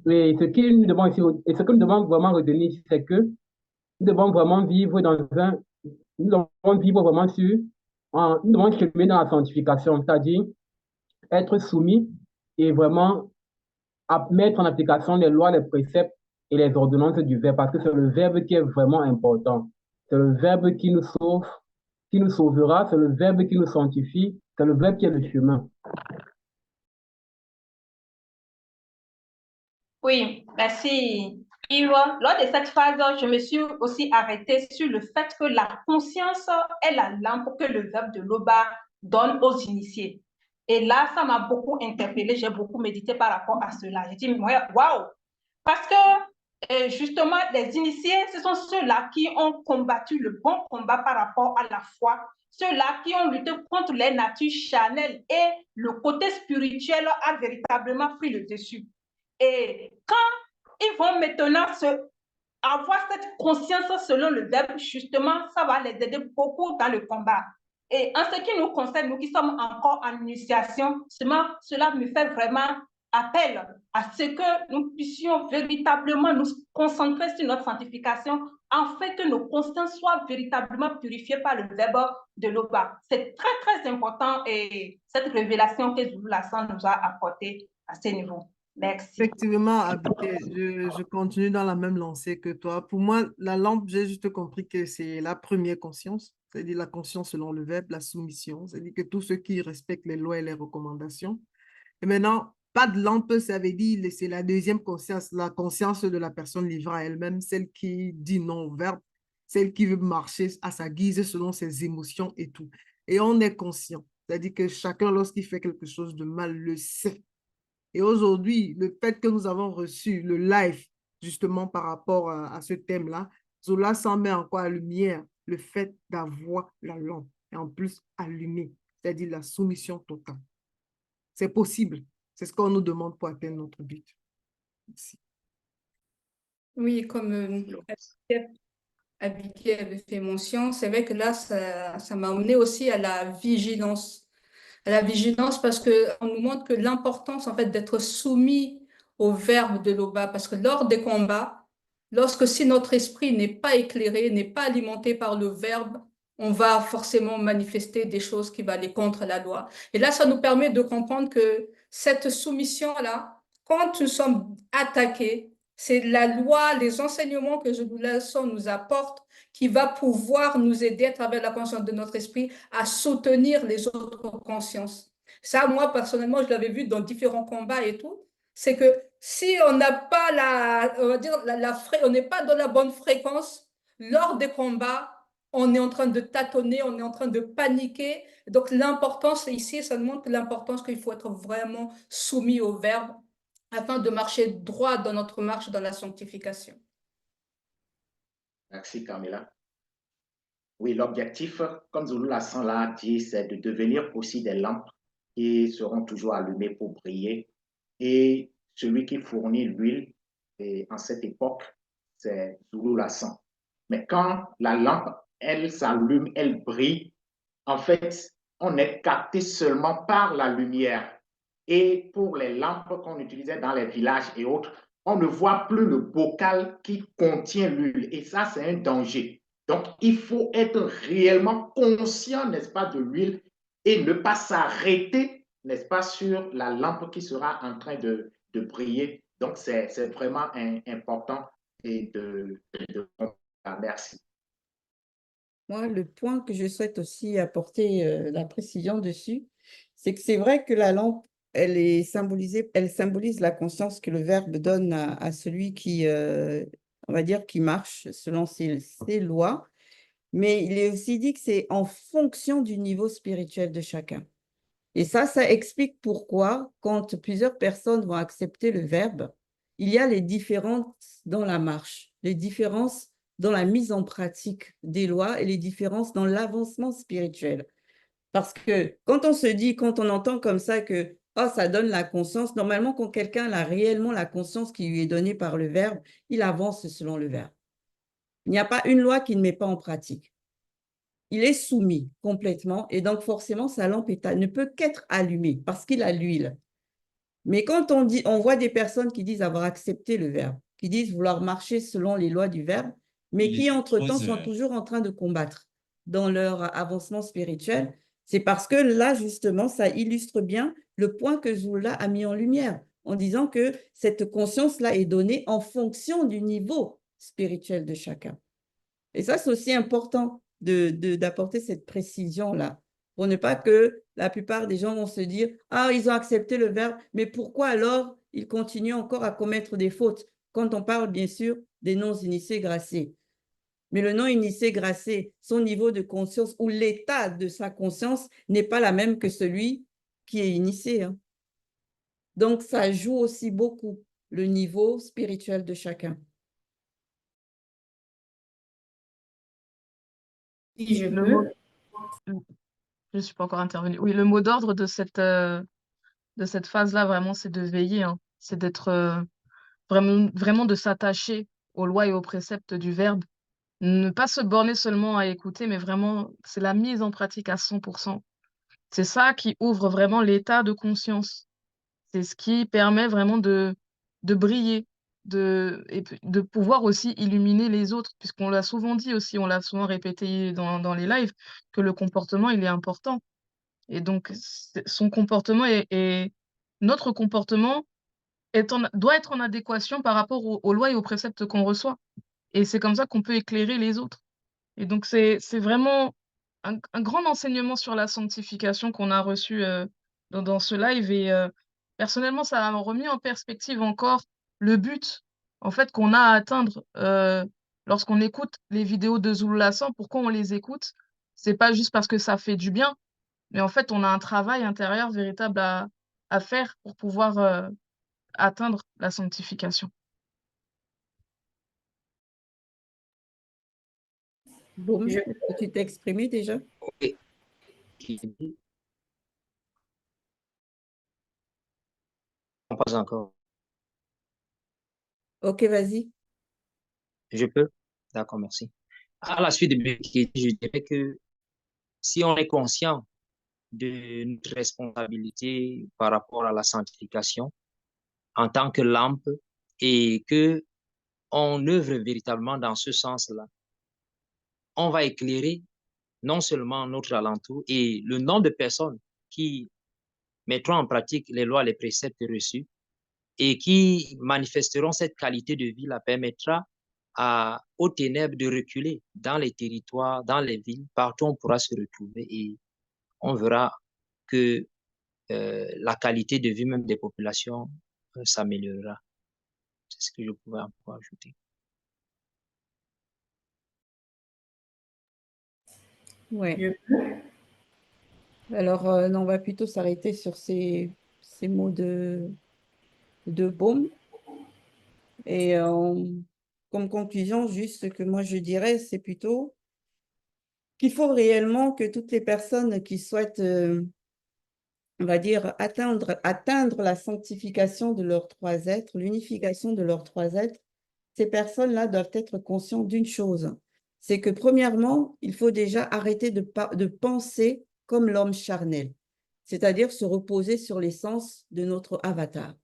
[SPEAKER 5] Et ce que nous devons vraiment retenir, c'est que nous devons vraiment vivre nous devons vivre vraiment nous devons cheminer dans la sanctification, c'est-à-dire être soumis et vraiment mettre en application les lois, les préceptes et les ordonnances du verbe, parce que c'est le verbe qui est vraiment important. C'est le verbe qui nous sauve, qui nous sauvera, c'est le verbe qui nous sanctifie, c'est le verbe qui est le chemin.
[SPEAKER 2] Oui, merci. Yves, lors de cette phase, je me suis aussi arrêtée sur le fait que la conscience est la lampe que le verbe de l'Oba donne aux initiés. Et là, ça m'a beaucoup interpellée, j'ai beaucoup médité par rapport à cela. J'ai dit, waouh! Parce que justement, les initiés, ce sont ceux-là qui ont combattu le bon combat par rapport à la foi, ceux-là qui ont lutté contre les natures charnelles et le côté spirituel a véritablement pris le dessus. Et quand ils vont maintenant avoir cette conscience selon le verbe, justement, ça va les aider beaucoup dans le combat. Et en ce qui nous concerne, nous qui sommes encore en initiation, cela me fait vraiment appel à ce que nous puissions véritablement nous concentrer sur notre sanctification afin que nos consciences soient véritablement purifiées par le verbe de l'Oba. C'est très, très important et cette révélation que Zoulou Lassan nous a apportée à ce niveau. Merci.
[SPEAKER 4] Effectivement, Abike, je continue dans la même lancée que toi. Pour moi, la lampe, j'ai juste compris que c'est la première conscience. c'est-à-dire la conscience selon le verbe, la soumission, c'est-à-dire que tous ceux qui respectent les lois et les recommandations. Et maintenant, pas de lampe, ça veut dire, c'est la deuxième conscience, la conscience de la personne livrée à elle-même, celle qui dit non au verbe, celle qui veut marcher à sa guise selon ses émotions et tout. Et on est conscient, c'est-à-dire que chacun, lorsqu'il fait quelque chose de mal, le sait. Et aujourd'hui, le fait que nous avons reçu le live, justement par rapport à ce thème-là, cela s'en met encore à lumière le fait d'avoir la lampe et en plus allumée, c'est-à-dire la soumission totale. C'est possible. C'est ce qu'on nous demande pour atteindre notre but. Merci.
[SPEAKER 6] Oui, comme Abigail avait fait mention, c'est vrai que là, ça m'a amené aussi à la vigilance. À la vigilance parce qu'on nous montre que l'importance en fait d'être soumis au verbe de l'Oba, parce que lors des combats, si notre esprit n'est pas éclairé, n'est pas alimenté par le verbe, on va forcément manifester des choses qui vont aller contre la loi. Et là, ça nous permet de comprendre que cette soumission-là, quand nous sommes attaqués, c'est la loi, les enseignements que Zouloulasan nous apporte qui va pouvoir nous aider à travers la conscience de notre esprit à soutenir les autres consciences. Ça, moi, personnellement, je l'avais vu dans différents combats et tout. C'est que si on n'a pas on va dire, on n'est pas dans la bonne fréquence, lors des combats, on est en train de tâtonner, on est en train de paniquer. Donc, l'importance ici, ça nous montre l'importance qu'il faut être vraiment soumis au verbe afin de marcher droit dans notre marche dans la sanctification.
[SPEAKER 7] Merci, Carmela. Oui, l'objectif, comme Zouloulasan l'a dit, c'est de devenir aussi des lampes qui seront toujours allumées pour briller. Et celui qui fournit l'huile, en cette époque, c'est Zouloulasan. Mais quand la lampe, elle s'allume, elle brille, en fait, on est capté seulement par la lumière. Et pour les lampes qu'on utilisait dans les villages et autres, on ne voit plus le bocal qui contient l'huile. Et ça, c'est un danger. Donc, il faut être réellement conscient, n'est-ce pas, de l'huile et ne pas s'arrêter, n'est-ce pas, sur la lampe qui sera en train de briller. Donc, c'est vraiment important et merci.
[SPEAKER 1] Moi, le point que je souhaite aussi apporter la précision dessus, c'est que c'est vrai que la lampe, elle symbolise la conscience que le verbe donne à celui qui, on va dire, qui marche selon ses lois. Mais il est aussi dit que c'est en fonction du niveau spirituel de chacun. Et ça explique pourquoi, quand plusieurs personnes vont accepter le verbe, il y a les différences dans la marche, les différences dans la mise en pratique des lois et les différences dans l'avancement spirituel. Parce que quand on entend comme ça que ça donne la conscience, normalement, quand quelqu'un a réellement la conscience qui lui est donnée par le verbe, il avance selon le verbe. Il n'y a pas une loi qui ne met pas en pratique. Il est soumis complètement et donc forcément sa lampe ne peut qu'être allumée parce qu'il a l'huile. Mais quand on voit des personnes qui disent avoir accepté le verbe, qui disent vouloir marcher selon les lois du verbe, mais qui entre-temps sont toujours en train de combattre dans leur avancement spirituel, c'est parce que là justement ça illustre bien le point que Zoula a mis en lumière en disant que cette conscience-là est donnée en fonction du niveau spirituel de chacun. Et ça, c'est aussi important d'apporter cette précision-là, pour ne pas que la plupart des gens vont se dire « Ah, ils ont accepté le verbe, mais pourquoi alors ils continuent encore à commettre des fautes ?» Quand on parle, bien sûr, des non-initiés graciés. Mais le non-initié gracié, son niveau de conscience ou l'état de sa conscience n'est pas la même que celui qui est initié. Hein. Donc, ça joue aussi beaucoup le niveau spirituel de chacun.
[SPEAKER 6] Si je
[SPEAKER 8] Le
[SPEAKER 6] peux.
[SPEAKER 8] mot... Je ne suis pas encore intervenue. Oui, le mot d'ordre de cette phase-là, vraiment, c'est de veiller. Hein. C'est d'être vraiment de s'attacher aux lois et aux préceptes du verbe. Ne pas se borner seulement à écouter, mais vraiment, c'est la mise en pratique à 100%. C'est ça qui ouvre vraiment l'état de conscience. C'est ce qui permet vraiment de briller, et de pouvoir aussi illuminer les autres, puisqu'on l'a souvent dit aussi, on l'a souvent répété dans les lives, que le comportement, il est important. Et donc, son comportement notre comportement doit être en adéquation par rapport aux lois et aux préceptes qu'on reçoit. Et c'est comme ça qu'on peut éclairer les autres. Et donc, c'est vraiment un grand enseignement sur la sanctification qu'on a reçu dans ce live. Et personnellement, ça a remis en perspective encore le but en fait qu'on a à atteindre lorsqu'on écoute les vidéos de Zulu Lassan. Pourquoi on les écoute? C'est pas juste parce que ça fait du bien, mais en fait, on a un travail intérieur véritable à faire pour pouvoir atteindre la sanctification.
[SPEAKER 1] Bon,
[SPEAKER 3] Je-
[SPEAKER 1] tu t'es exprimé déjà?
[SPEAKER 9] Ok. Pas encore.
[SPEAKER 1] Ok, vas-y.
[SPEAKER 9] Je peux? D'accord, merci. À la suite de Becky, je dirais que si on est conscient de notre responsabilité par rapport à la sanctification en tant que lampe et que on œuvre véritablement dans ce sens-là, on va éclairer non seulement notre alentour et le nombre de personnes qui mettront en pratique les lois, les préceptes reçus et qui manifesteront cette qualité de vie, la permettra aux ténèbres de reculer dans les territoires, dans les villes, partout on pourra se retrouver et on verra que la qualité de vie même des populations s'améliorera. C'est ce que je pouvais encore ajouter.
[SPEAKER 1] Ouais.
[SPEAKER 3] je-
[SPEAKER 1] Alors, non, on va plutôt s'arrêter sur ces mots de baume. Et comme conclusion, juste que moi je dirais, c'est plutôt qu'il faut réellement que toutes les personnes qui souhaitent, on va dire, atteindre la sanctification de leurs trois êtres, l'unification de leurs trois êtres, ces personnes-là doivent être conscientes d'une chose. C'est que premièrement, il faut déjà arrêter de penser comme l'homme charnel, c'est-à-dire se reposer sur l'essence de notre avatar.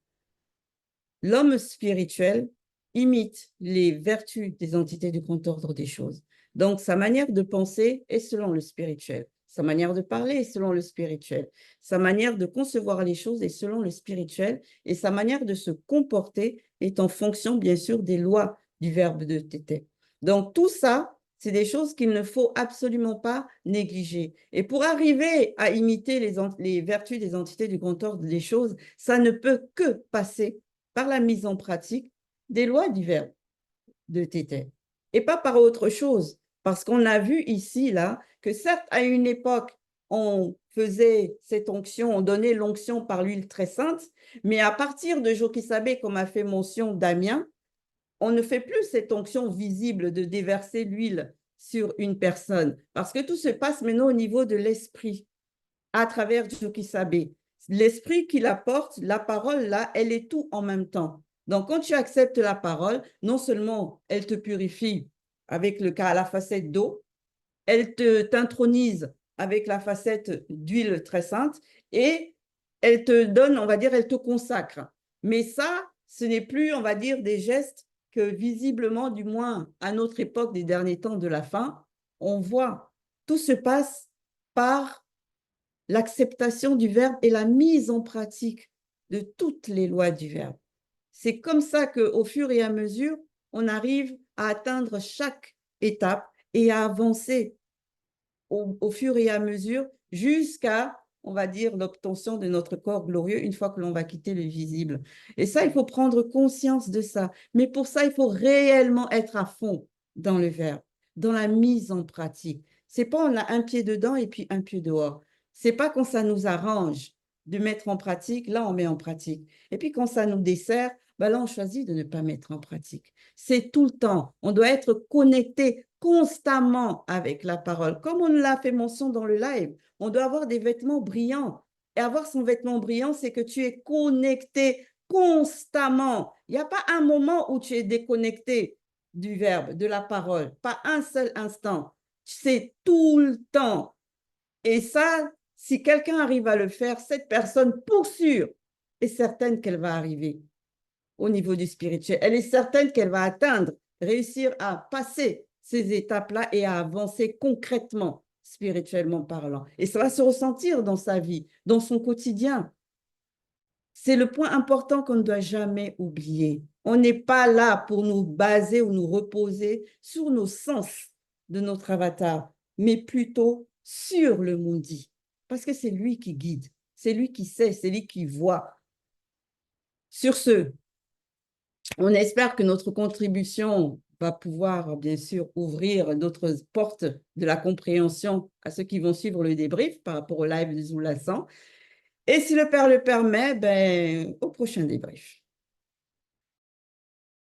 [SPEAKER 1] L'homme spirituel imite les vertus des entités du grand ordre des choses. Donc, sa manière de penser est selon le spirituel. Sa manière de parler est selon le spirituel. Sa manière de concevoir les choses est selon le spirituel. Et sa manière de se comporter est en fonction, bien sûr, des lois du verbe de Tété. Donc, tout ça, c'est des choses qu'il ne faut absolument pas négliger. Et pour arriver à imiter les vertus des entités du grand ordre des choses, ça ne peut que passer par la mise en pratique des lois du verbe de Tété et pas par autre chose. Parce qu'on a vu ici, là, que certes, à une époque, on faisait cette onction, on donnait l'onction par l'huile très sainte, mais à partir de Jokisabe, comme a fait mention Damien, on ne fait plus cette onction visible de déverser l'huile sur une personne, parce que tout se passe maintenant au niveau de l'esprit, à travers Jokisabe. L'esprit qui la porte, la parole, là, elle est tout en même temps. Donc, quand tu acceptes la parole, non seulement elle te purifie avec la facette d'eau, elle t'intronise avec la facette d'huile très sainte et elle te donne, on va dire, elle te consacre. Mais ça, ce n'est plus, on va dire, des gestes que visiblement, du moins à notre époque des derniers temps de la fin, on voit. Tout se passe par l'acceptation du verbe et la mise en pratique de toutes les lois du verbe. C'est comme ça qu'au fur et à mesure, on arrive à atteindre chaque étape et à avancer au fur et à mesure jusqu'à, on va dire, l'obtention de notre corps glorieux une fois que l'on va quitter le visible. Et ça, il faut prendre conscience de ça. Mais pour ça, il faut réellement être à fond dans le verbe, dans la mise en pratique. C'est pas on a un pied dedans et puis un pied dehors. C'est pas quand ça nous arrange de mettre en pratique, là, on met en pratique. Et puis quand ça nous dessert, ben là, on choisit de ne pas mettre en pratique. C'est tout le temps. On doit être connecté constamment avec la parole. Comme on l'a fait mention dans le live, on doit avoir des vêtements brillants. Et avoir son vêtement brillant, c'est que tu es connecté constamment. Il n'y a pas un moment où tu es déconnecté du verbe, de la parole. Pas un seul instant. C'est tout le temps. Et ça, si quelqu'un arrive à le faire, cette personne, pour sûr, est certaine qu'elle va arriver au niveau du spirituel. Elle est certaine qu'elle va atteindre, réussir à passer ces étapes-là et à avancer concrètement, spirituellement parlant. Et ça va se ressentir dans sa vie, dans son quotidien. C'est le point important qu'on ne doit jamais oublier. On n'est pas là pour nous baser ou nous reposer sur nos sens de notre avatar, mais plutôt sur le Mundi, parce que c'est lui qui guide, c'est lui qui sait, c'est lui qui voit. Sur ce, on espère que notre contribution va pouvoir, bien sûr, ouvrir d'autres portes de la compréhension à ceux qui vont suivre le débrief par rapport au live de Zulu La San. Et si le Père le permet, ben, au prochain débrief.